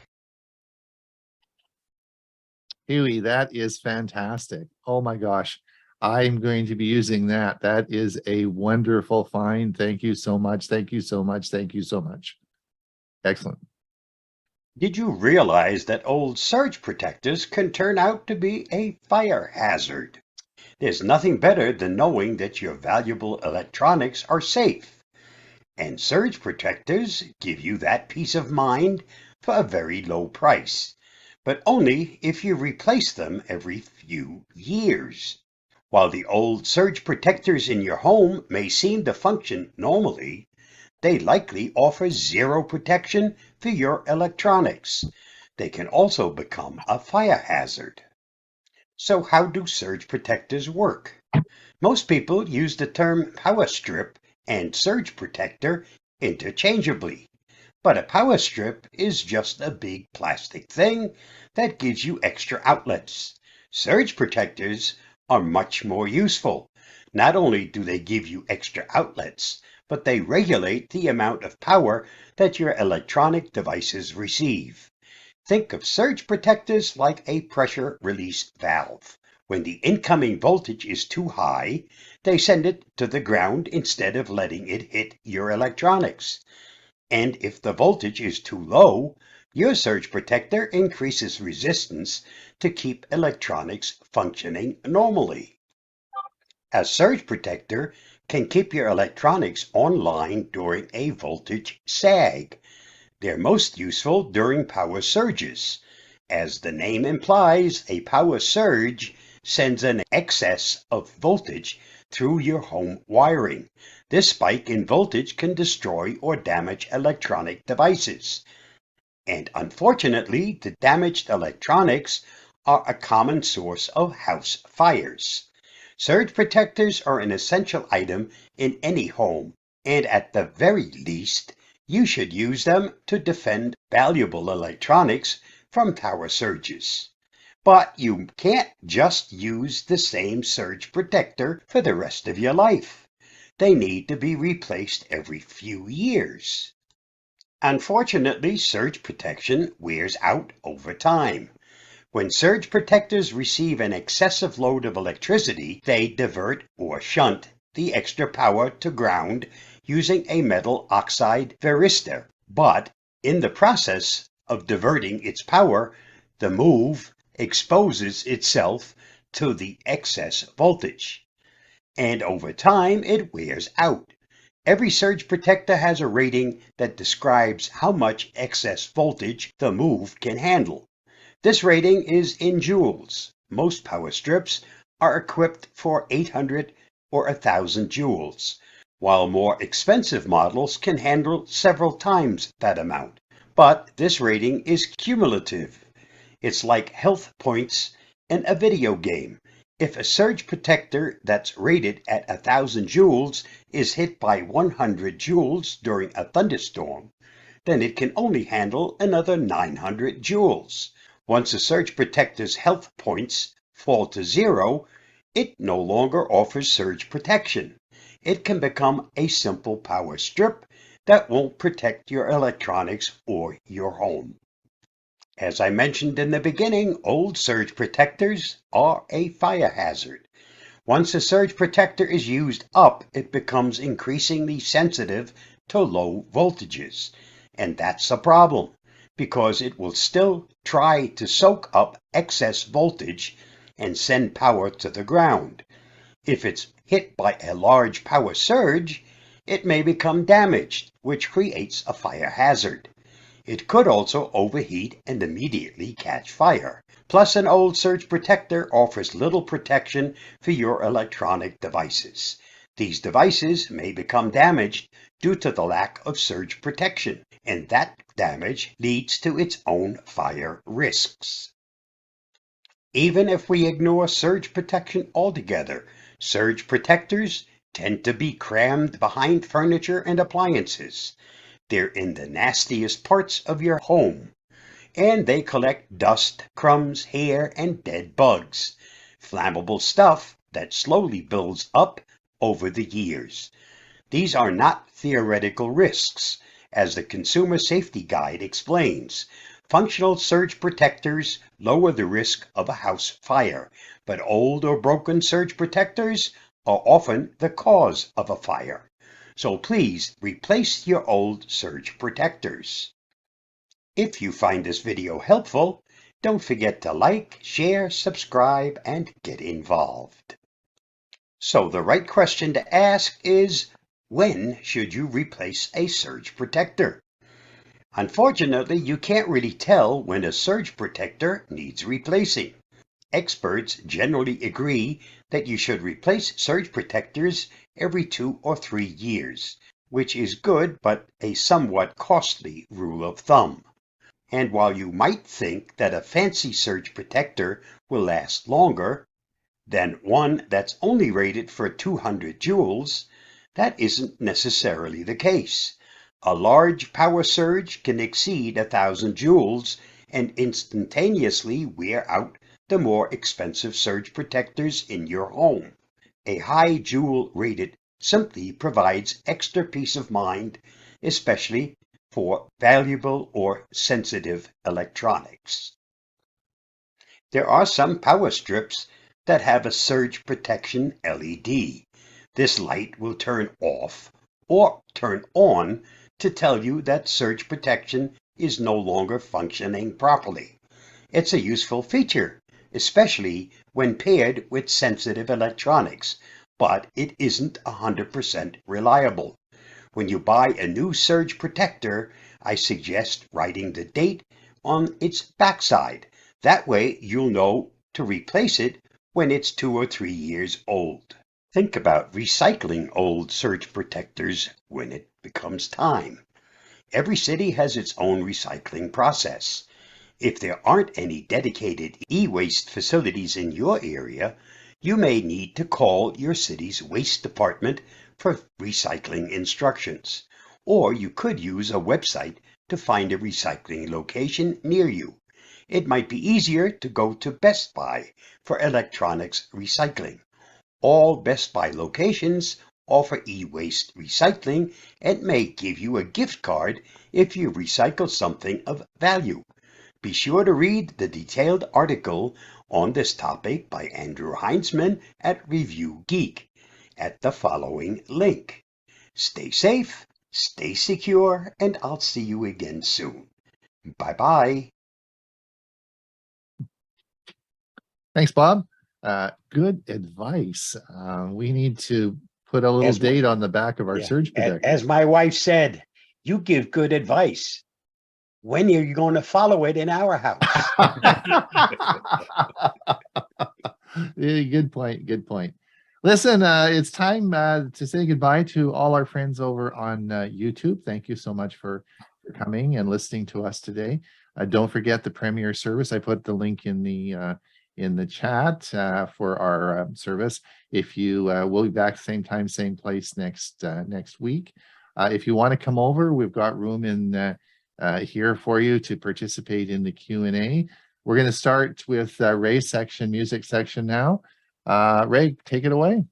Hewie, that is fantastic. Oh my gosh. I'm going to be using that. That is a wonderful find. Thank you so much. Thank you so much. Thank you so much. Excellent. Did you realize that old surge protectors can turn out to be a fire hazard? There's nothing better than knowing that your valuable electronics are safe. And surge protectors give you that peace of mind for a very low price, but only if you replace them every few years. While the old surge protectors in your home may seem to function normally, they likely offer zero protection for your electronics. They can also become a fire hazard. So how do surge protectors work? Most people use the term power strip and surge protector interchangeably, but a power strip is just a big plastic thing that gives you extra outlets. Surge protectors are much more useful. Not only do they give you extra outlets, but they regulate the amount of power that your electronic devices receive. Think of surge protectors like a pressure release valve. When the incoming voltage is too high, they send it to the ground instead of letting it hit your electronics. And if the voltage is too low, your surge protector increases resistance to keep electronics functioning normally. A surge protector can keep your electronics online during a voltage sag. They're most useful during power surges. As the name implies, a power surge sends an excess of voltage through your home wiring. This spike in voltage can destroy or damage electronic devices. And unfortunately, the damaged electronics are a common source of house fires. Surge protectors are an essential item in any home, and at the very least, you should use them to defend valuable electronics from power surges. But you can't just use the same surge protector for the rest of your life. They need to be replaced every few years. Unfortunately, surge protection wears out over time. When surge protectors receive an excessive load of electricity, they divert or shunt the extra power to ground using a metal oxide varistor. But in the process of diverting its power, the move exposes itself to the excess voltage. And over time, it wears out. Every surge protector has a rating that describes how much excess voltage the move can handle. This rating is in joules. Most power strips are equipped for 800 or 1,000 joules, while more expensive models can handle several times that amount. But this rating is cumulative. It's like health points in a video game. If a surge protector that's rated at 1,000 joules is hit by 100 joules during a thunderstorm, then it can only handle another 900 joules. Once a surge protector's health points fall to zero, it no longer offers surge protection. It can become a simple power strip that won't protect your electronics or your home. As I mentioned in the beginning, old surge protectors are a fire hazard. Once a surge protector is used up, it becomes increasingly sensitive to low voltages. And that's a problem, because it will still try to soak up excess voltage and send power to the ground. If it's hit by a large power surge, it may become damaged, which creates a fire hazard. It could also overheat and immediately catch fire. Plus, an old surge protector offers little protection for your electronic devices. These devices may become damaged due to the lack of surge protection, and that damage leads to its own fire risks. Even if we ignore surge protection altogether, surge protectors tend to be crammed behind furniture and appliances. They're in the nastiest parts of your home, and they collect dust, crumbs, hair, and dead bugs, flammable stuff that slowly builds up over the years. These are not theoretical risks. As the Consumer Safety Guide explains, Functional surge protectors lower the risk of a house fire, but old or broken surge protectors are often the cause of a fire. So please replace your old surge protectors. If you find this video helpful, don't forget to like, share, subscribe, and get involved. So the right question to ask is, when should you replace a surge protector? Unfortunately, you can't really tell when a surge protector needs replacing. Experts generally agree that you should replace surge protectors every 2 or 3 years, which is good but a somewhat costly rule of thumb. And while you might think that a fancy surge protector will last longer than one that's only rated for 200 joules, that isn't necessarily the case. A large power surge can exceed 1,000 joules and instantaneously wear out the more expensive surge protectors in your home. A high joule rated simply provides extra peace of mind, especially for valuable or sensitive electronics. There are some power strips that have a surge protection LED. This light will turn off or turn on to tell you that surge protection is no longer functioning properly. It's a useful feature, especially when paired with sensitive electronics, but it isn't 100% reliable. When you buy a new surge protector, I suggest writing the date on its backside. That way you'll know to replace it when it's 2 or 3 years old. Think about recycling old surge protectors when it becomes time. Every city has its own recycling process. If there aren't any dedicated e-waste facilities in your area, you may need to call your city's waste department for recycling instructions. Or you could use a website to find a recycling location near you. It might be easier to go to Best Buy for electronics recycling. All Best Buy locations offer e-waste recycling and may give you a gift card if you recycle something of value. Be sure to read the detailed article on this topic by Andrew Heinzman at Review Geek at the following link. Stay safe, stay secure, and I'll see you again soon. Bye-bye. Thanks, Bob. Good advice. We need to put a little As my- date on the back of our surge protector. As my wife said, you give good advice. When are you going to follow it in our house? Yeah, good point. Good point. Listen, it's time to say goodbye to all our friends over on YouTube. Thank you so much for coming and listening to us today. Don't forget the premiere service. I put the link in the chat for our service. If you we'll be back same time, same place next week. If you want to come over, we've got room in here for you to participate in the Q&A. We're going to start with Ray's section, music section now. Ray, take it away.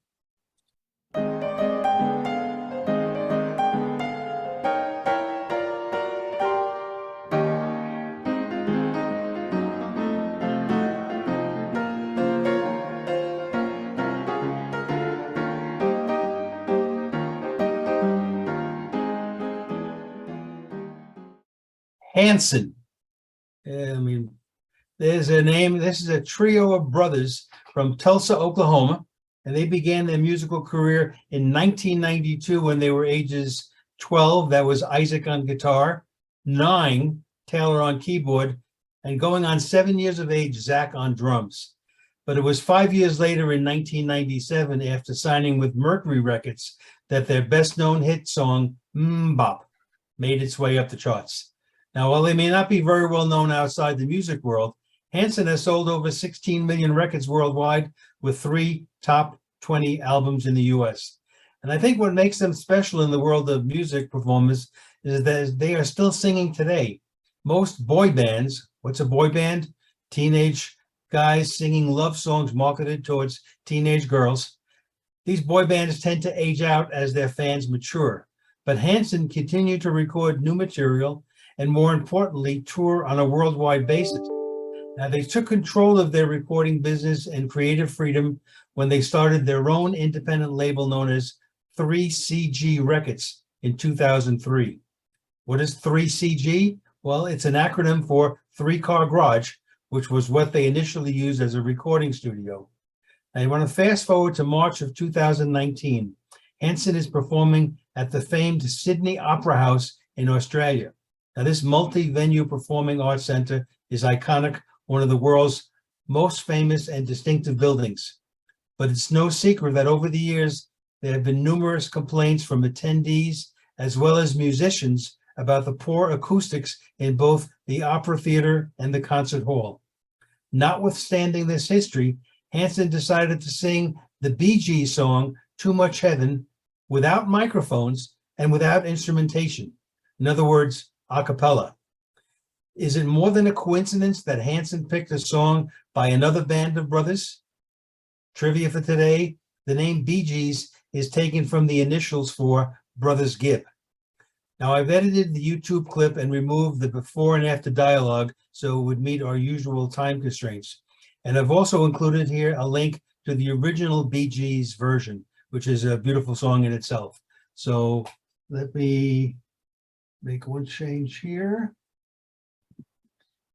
Hanson. I mean, there's a name. This is a trio of brothers from Tulsa, Oklahoma, and they began their musical career in 1992 when they were ages 12. That was Isaac on guitar, 9, Taylor on keyboard, and going on 7 years of age, Zach on drums. But it was 5 years later in 1997, after signing with Mercury Records, that their best-known hit song, Bop, made its way up the charts. Now, while they may not be very well known outside the music world, Hanson has sold over 16 million records worldwide with 3 top 20 albums in the US. And I think what makes them special in the world of music performers is that they are still singing today. Most boy bands, what's a boy band? Teenage guys singing love songs marketed towards teenage girls. These boy bands tend to age out as their fans mature. But Hanson continued to record new material and more importantly, tour on a worldwide basis. Now, they took control of their recording business and creative freedom when they started their own independent label known as 3CG Records in 2003. What is 3CG? Well, it's an acronym for Three Car Garage, which was what they initially used as a recording studio. Now, you want to fast forward to March of 2019. Hanson is performing at the famed Sydney Opera House in Australia. Now, this multi-venue performing arts center is iconic, one of the world's most famous and distinctive buildings. But it's no secret that over the years, there have been numerous complaints from attendees as well as musicians about the poor acoustics in both the opera theater and the concert hall. Notwithstanding this history, Hanson decided to sing the Bee Gees song, Too Much Heaven, without microphones and without instrumentation. In other words, a cappella. Is it more than a coincidence that Hanson picked a song by another band of brothers? Trivia for today, the name Bee Gees is taken from the initials for Brothers Gibb. Now, I've edited the YouTube clip and removed the before and after dialogue so it would meet our usual time constraints. And I've also included here a link to the original Bee Gees version, which is a beautiful song in itself. So let me make one change here.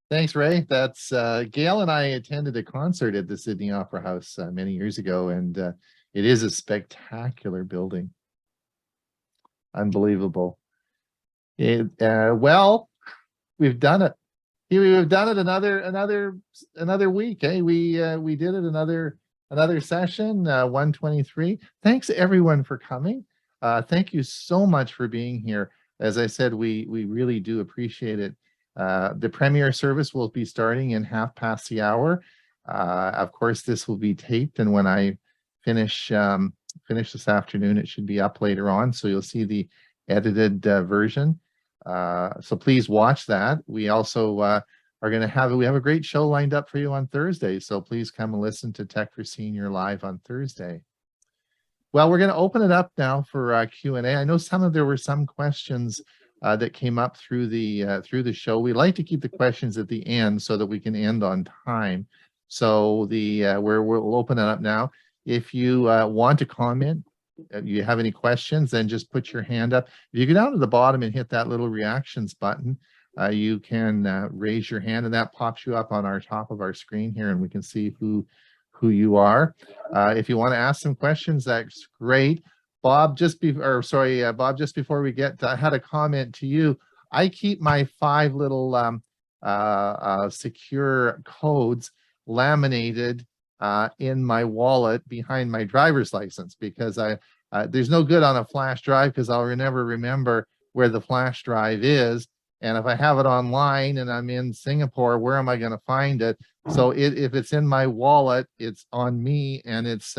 Thanks, Ray. That's Gail and I attended a concert at the Sydney Opera House many years ago, and it is a spectacular building. Unbelievable. Well, we've done it. We've done it another week. Eh? We did it another session, 123. Thanks everyone for coming. Thank you so much for being here. As I said, we really do appreciate it. The premiere service will be starting in 1/2 past. Of course, this will be taped, and when I finish this afternoon, it should be up later on, so you'll see the edited version. So please watch that. We also are going to have a great show lined up for you on Thursday, so please come and listen to Tech for Senior live on Thursday. Well, we're going to open it up now for Q&A. I know there were some questions that came up through the show. We like to keep the questions at the end so that we can end on time. So we'll open it up now. If you want to comment, you have any questions, then just put your hand up. If you go down to the bottom and hit that little reactions button, you can raise your hand, and that pops you up on our top of our screen here, and we can see who you are. If you want to ask some questions, that's great. Bob, just before we get, I had a comment to you. I keep my 5 little secure codes laminated in my wallet behind my driver's license, because there's no good on a flash drive, because I'll never remember where the flash drive is. And if I have it online and I'm in Singapore, where am I going to find it? So if it's in my wallet, it's on me, and it's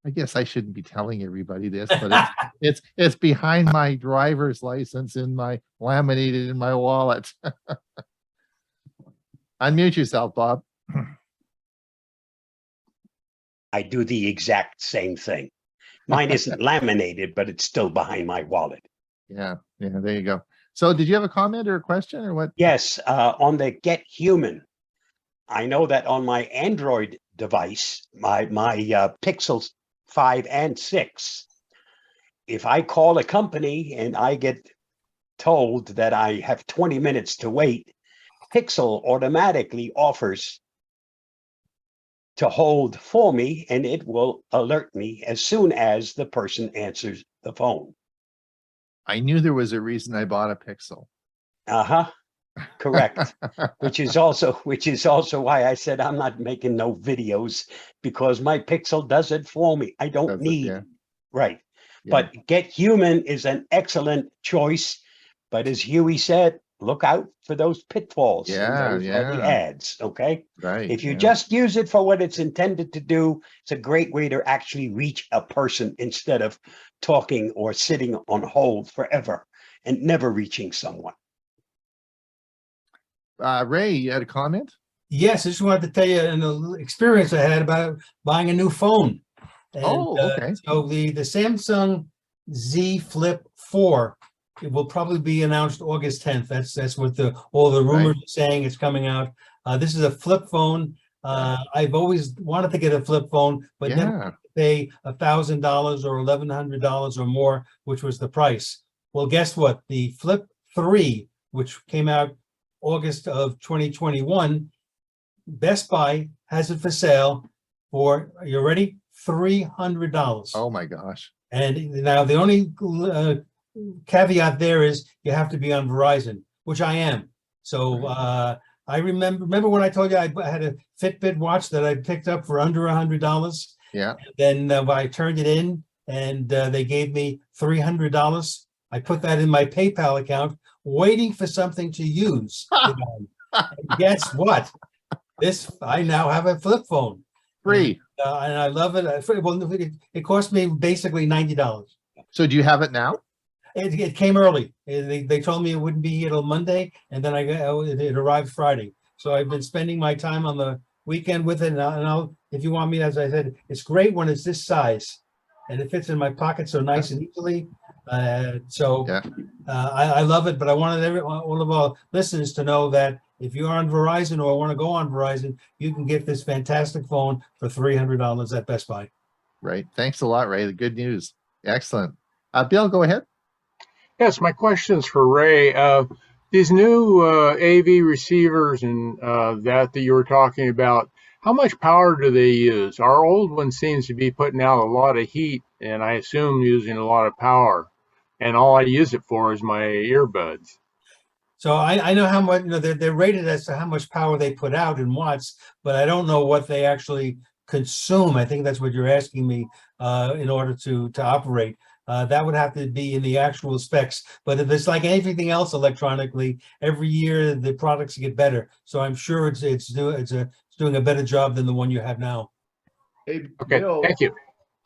I guess I shouldn't be telling everybody this, but it's behind my driver's license laminated in my wallet. Unmute yourself, Bob. I do the exact same thing. Mine isn't laminated, but it's still behind my wallet. Yeah, there you go. So did you have a comment or a question or what? Yes, on the Get Human. I know that on my Android device, my Pixels 5 and 6, if I call a company and I get told that I have 20 minutes to wait, Pixel automatically offers to hold for me, and it will alert me as soon as the person answers the phone. I knew there was a reason I bought a Pixel. Correct. which is also why I said I'm not making no videos, because my Pixel does it for me. I don't need right. Yeah. But Get Human is an excellent choice. But as Hewie said, look out for those pitfalls. Yeah, the ads. Okay. Right. If you just use it for what it's intended to do, it's a great way to actually reach a person instead of talking or sitting on hold forever and never reaching someone. Ray, you had a comment? Yes, I just wanted to tell you an experience I had about buying a new phone. And, okay. So the Samsung Z Flip 4 it will probably be announced August 10th. That's what all the rumors are saying. It's coming out. This is a flip phone. I've always wanted to get a flip phone, but never pay $1,000 or $1,100 or more, which was the price. Well, guess what? The Flip 3, which came out August of 2021, Best Buy has it for sale for, are you ready? $300. Oh my gosh. And now the only caveat there is you have to be on Verizon, which I am. So I remember when I told you I had a Fitbit watch that I picked up for under $100. Yeah. Then I turned it in and they gave me $300. I put that in my PayPal account, waiting for something to use. And guess what? I now have a flip phone. Free. And I love it. Well, it cost me basically $90. So do you have it now? It came early. They told me it wouldn't be here till Monday, and then it arrived Friday. So I've been spending my time on the weekend with it. And I'll, if you want me, as I said, it's great when it's this size, and it fits in my pocket so nice and easily. I love it. But I wanted all of our listeners to know that if you're on Verizon or want to go on Verizon, you can get this fantastic phone for $300 at Best Buy. Right. Thanks a lot, Ray. The good news. Excellent. Bill, go ahead. Yes, my question's for Ray. These new AV receivers and that you were talking about, how much power do they use? Our old one seems to be putting out a lot of heat, and I assume using a lot of power. And all I use it for is my earbuds. So I know how much, they're rated as to how much power they put out in watts, but I don't know what they actually consume. I think that's what you're asking me in order to operate. That would have to be in the actual specs. But if it's like anything else electronically, every year the products get better. So I'm sure it's doing a better job than the one you have now. Hey, Okay, Bill, thank you.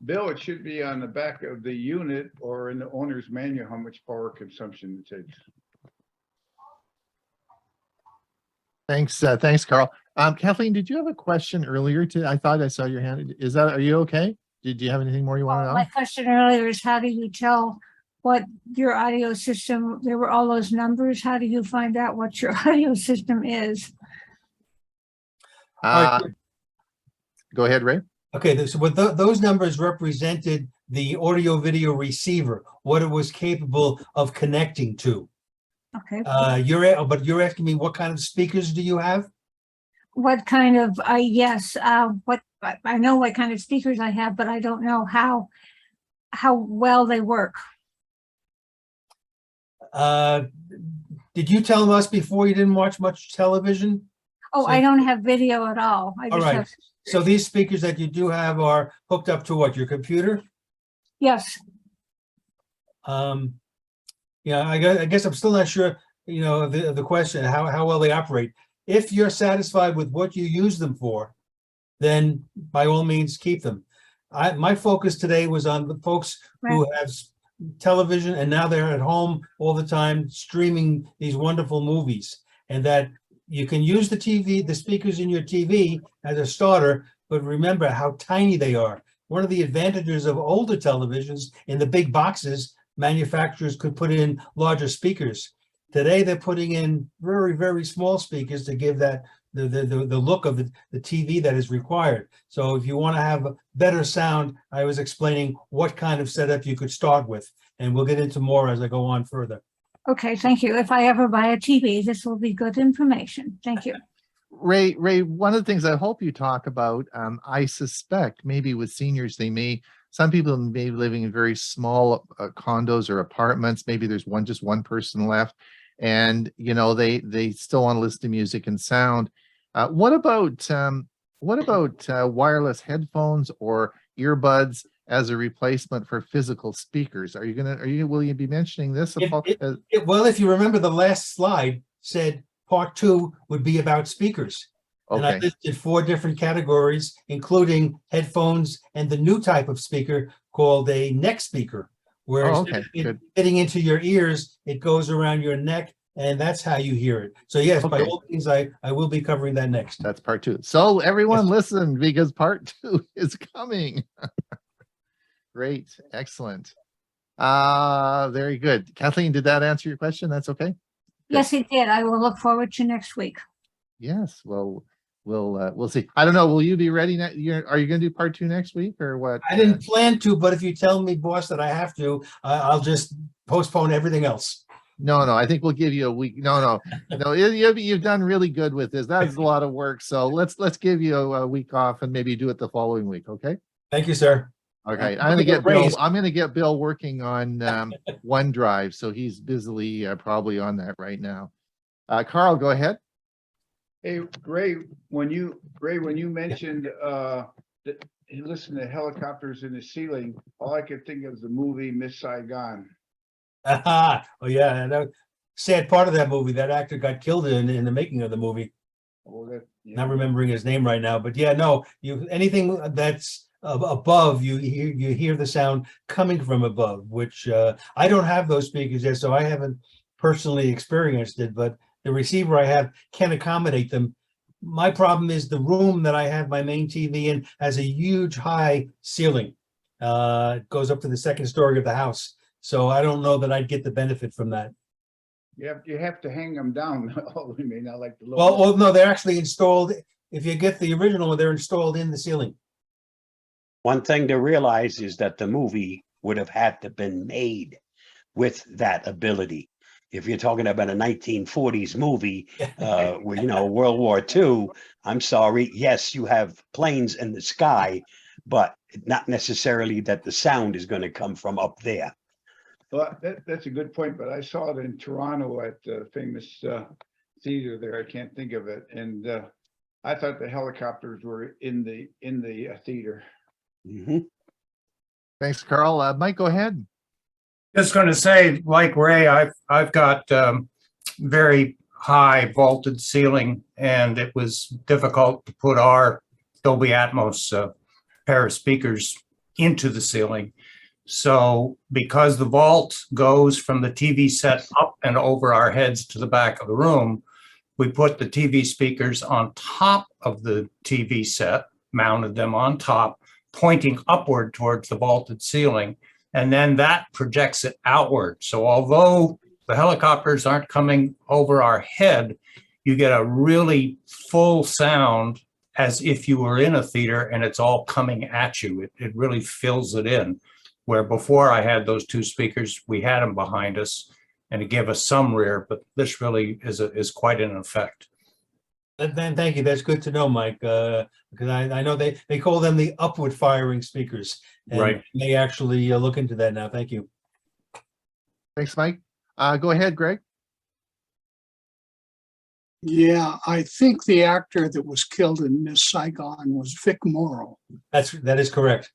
Bill, it should be on the back of the unit or in the owner's manual how much power consumption it takes. Thanks, Carl. Kathleen, did you have a question earlier? I thought I saw your hand. Are you okay? Did you have anything more you want to know? My question earlier is how do you tell what your audio system, there were all those numbers. How do you find out what your audio system is? Right. Go ahead, Ray. Okay, so what those numbers represented the audio video receiver, what it was capable of connecting to. Okay. But you're asking me what kind of speakers do you have? What kind of, yes, what I know what kind of speakers I have, but I don't know how well they work. Did you tell us before you didn't watch much television? Oh, I don't have video at all. I just have. So these speakers that you do have are hooked up to what, your computer? Yes. Yeah, I guess I'm still not sure, of the question, how well they operate. If you're satisfied with what you use them for, then by all means keep them. My focus today was on the folks who have television and now they're at home all the time streaming these wonderful movies, and that you can use the speakers in your TV as a starter, but remember how tiny they are. One of the advantages of older televisions in the big boxes, manufacturers could put in larger speakers. Today, they're putting in very, very small speakers to give that the look of the TV that is required. So if you want to have better sound, I was explaining what kind of setup you could start with, and we'll get into more as I go on further. Okay, thank you. If I ever buy a TV, this will be good information. Thank you. Ray, one of the things I hope you talk about, I suspect maybe with seniors, some people may be living in very small condos or apartments. Maybe there's just one person left, and they still want to listen to music and sound. What about wireless headphones or earbuds as a replacement for physical speakers? Will you be mentioning this? Well, if you remember, the last slide said part 2 would be about speakers. Okay. And I listed 4 different categories, including headphones and the new type of speaker called a neck speaker, where instead of fitting into your ears, it goes around your neck, and that's how you hear it. So yes, by all means, I will be covering that next. That's part 2. So everyone listen, because part 2 is coming. Great. Excellent. Very good. Kathleen, did that answer your question? That's okay? Yes, it did. I will look forward to next week. Yes, well, we'll see. I don't know, will you be ready are you gonna do part 2 next week or what? I didn't plan to, but if you tell me, boss, that I have to, I'll just postpone everything else. No, I think we'll give you a week. No, you've done really good with this. That's a lot of work. So let's give you a week off and maybe do it the following week. Okay. Thank you, sir. Okay. I'm gonna get raised. I'm gonna get Bill working on OneDrive. So he's busily probably on that right now. Carl, go ahead. Hey, Ray, when you mentioned that you listen to helicopters in the ceiling, all I could think of was the movie Miss Saigon. Oh yeah, that sad part of that movie. That actor got killed in the making of the movie. Oh, that, yeah. Not remembering his name right now, but yeah, no, anything that's above, you hear the sound coming from above, which I don't have those speakers yet, so I haven't personally experienced it, but the receiver I have can accommodate them. My problem is the room that I have my main TV in has a huge high ceiling. It goes up to the second story of the house. So I don't know that I'd get the benefit from that. You have to hang them down. Oh, I mean, not like the little. Well, no, they're actually installed. If you get the original, they're installed in the ceiling. One thing to realize is that the movie would have had to been made with that ability. If you're talking about a 1940s movie, with, World War II, I'm sorry. Yes, you have planes in the sky, but not necessarily that the sound is going to come from up there. Well, that's a good point, but I saw it in Toronto at the famous theater there. I can't think of it, and I thought the helicopters were in the theater. Mm-hmm. Thanks, Carl. Mike, go ahead. Just going to say, like Ray, I've got very high vaulted ceiling, and it was difficult to put our Dolby Atmos pair of speakers into the ceiling. So because the vault goes from the TV set up and over our heads to the back of the room, we put the TV speakers on top of the TV set, mounted them on top, pointing upward towards the vaulted ceiling, and then that projects it outward. So although the helicopters aren't coming over our head, you get a really full sound as if you were in a theater and it's all coming at you. It really fills it in. Where before I had those two speakers, we had them behind us and it gave us some rear, but this really is quite an effect. Then thank you. That's good to know, Mike, because I know they call them the upward firing speakers. And right. They actually look into that now. Thank you. Thanks, Mike. Go ahead, Greg. Yeah, I think the actor that was killed in Miss Saigon was Vic Morrow. That is correct.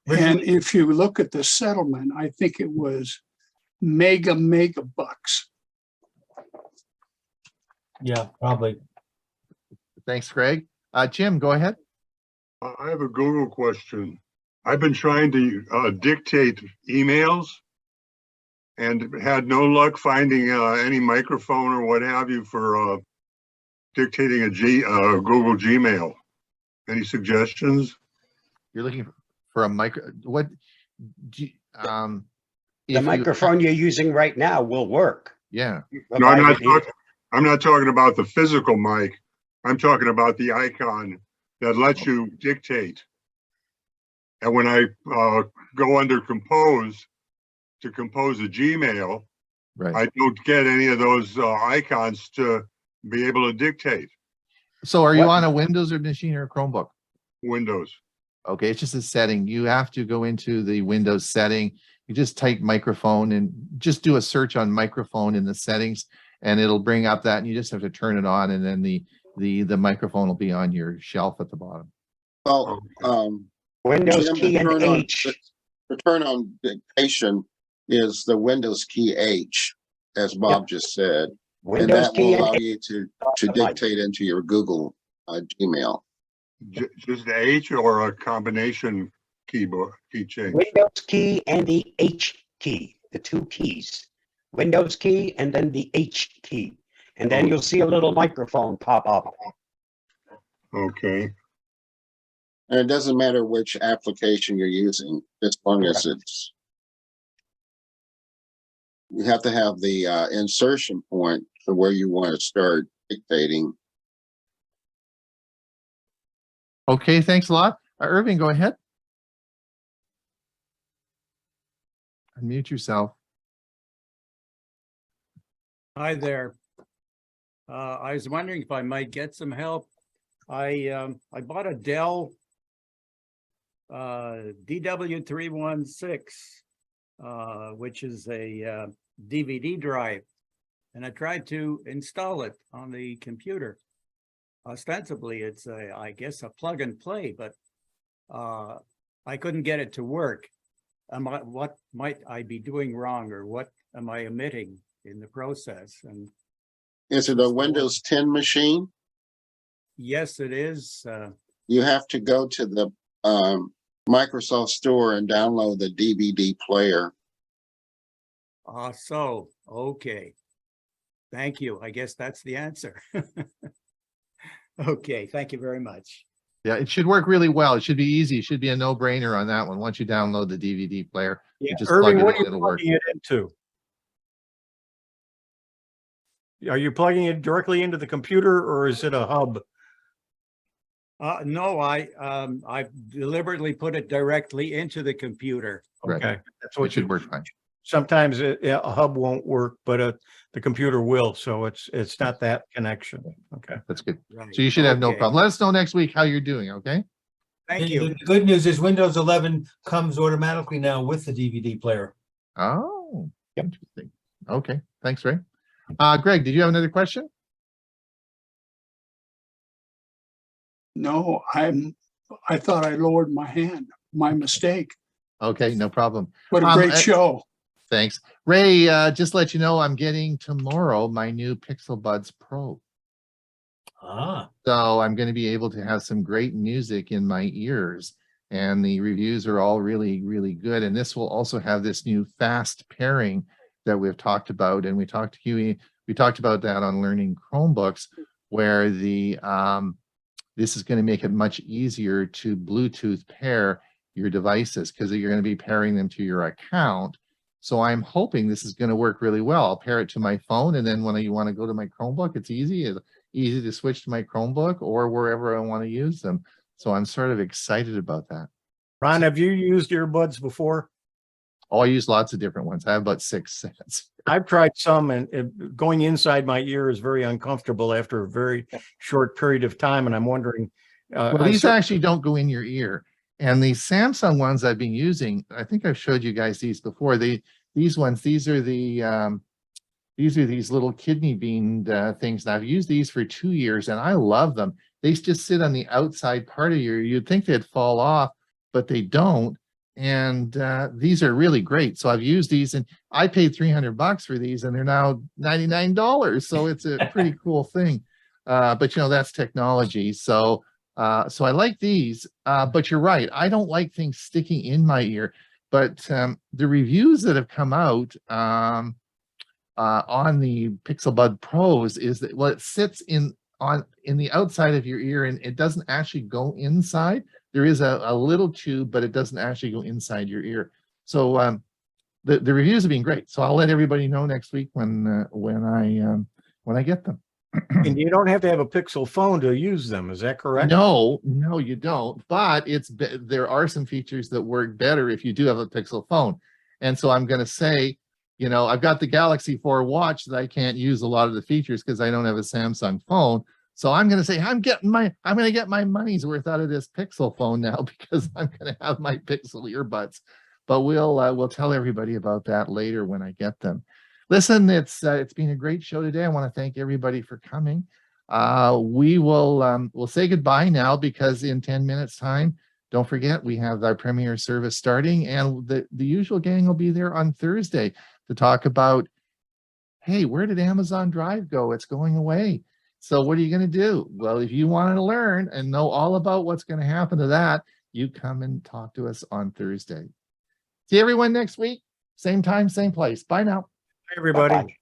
And if you look at the settlement, I think it was mega bucks. Yeah, probably. Thanks, Greg. Jim, go ahead. I have a Google question. I've been trying to dictate emails and had no luck finding any microphone or what have you for dictating a Google Gmail. Any suggestions? You're looking for a micro. What? The microphone you're using right now will work. Yeah. No, I'm not talking about the physical mic. I'm talking about the icon that lets you dictate. And when I go under compose to compose a Gmail, right, I don't get any of those icons to be able to dictate. So are you on a Windows or machine or a Chromebook? Windows. Okay, it's just a setting. You have to go into the Windows setting. You just type microphone and just do a search on microphone in the settings, and it'll bring up that, and you just have to turn it on, and then the microphone will be on your shelf at the bottom. Well, Windows key and H. The turn on dictation is the Windows key H, as Bob just said. Windows and that key will allow and you to dictate into your Google Gmail. Just the H or a combination keyboard key change? Windows key and the H key, the two keys. Windows key and then the H key. And then you'll see a little microphone pop up. Okay. And it doesn't matter which application you're using, as long as it's you have to have the insertion point for where you want to start dictating. Okay, thanks a lot. Irving, go ahead. Unmute yourself. Hi there. I was wondering if I might get some help. I bought a Dell DW316, which is a DVD drive, and I tried to install it on the computer. Ostensibly, it's I guess a plug and play, but I couldn't get it to work. What might I be doing wrong, or what am I omitting in the process? And is it a Windows 10 machine? Yes, it is. You have to go to the Microsoft Store and download the DVD player. So, okay. Thank you. I guess that's the answer. Okay, thank you very much. Yeah, it should work really well. It should be easy. It should be a no-brainer on that one. Once you download the DVD player, Yeah, you just Irving, plug what it are in, you it'll work. plugging it into? Are you plugging it directly into the computer, or is it a hub? No, I deliberately put it directly into the computer. Right. Okay, that's It what should work fine. Sometimes a hub won't work, but the computer will. So it's not that connection. Okay. That's good. Right. So you should have no Okay. problem. Let us know next week how you're doing, okay? Thank you. The good news is Windows 11 comes automatically now with the DVD player. Oh, interesting. Okay, thanks, Ray. Greg, did you have another question? No, I thought I lowered my hand. My mistake. Okay, no problem. What a great show. Thanks. Ray, just let you know, I'm getting tomorrow my new Pixel Buds Pro. So I'm going to be able to have some great music in my ears, and the reviews are all really, really good. And this will also have this new fast pairing that we've talked about. And we talked to Hewie, we talked about that on Learning Chromebooks, where the this is going to make it much easier to Bluetooth pair your devices, because you're going to be pairing them to your account. So I'm hoping this is going to work really well. I'll pair it to my phone, and then when you want to go to my Chromebook, it's easy to switch to my Chromebook or wherever I want to use them. So I'm sort of excited about that. Ron, have you used earbuds before? Oh, I use lots of different ones. I have about 6 sets. I've tried some, and going inside my ear is very uncomfortable after a very short period of time. And I'm wondering, Well, these actually don't go in your ear. And the Samsung ones I've been using, I think I've showed you guys these before. These ones, these are these little kidney bean things. And I've used these for 2 years, and I love them. They just sit on the outside part of your. You'd think they'd fall off, but they don't. And these are really great. So I've used these, and I paid $300 for these, and they're now $99. So it's a pretty cool thing. But you know, that's technology. So I like these, but you're right. I don't like things sticking in my ear. But the reviews that have come out on the Pixel Bud Pros is that, well, it sits in the outside of your ear, and it doesn't actually go inside. There is a little tube, but it doesn't actually go inside your ear. So the reviews have been great. So I'll let everybody know next week when I get them. and you don't have to have a Pixel phone to use them. Is that correct? No, you don't. But there are some features that work better if you do have a Pixel phone. And so I'm going to say, you know, I've got the Galaxy 4 watch that I can't use a lot of the features because I don't have a Samsung phone. So I'm going to say I'm going to get my money's worth out of this Pixel phone now, because I'm going to have my Pixel earbuds. But we'll tell everybody about that later when I get them. Listen, it's been a great show today. I want to thank everybody for coming. We'll say goodbye now, because in 10 minutes time, don't forget, we have our premiere service starting, and the usual gang will be there on Thursday to talk about, hey, where did Amazon Drive go? It's going away. So what are you going to do? Well, if you want to learn and know all about what's going to happen to that, you come and talk to us on Thursday. See everyone next week, same time, same place. Bye now. Hey, everybody. Bye-bye.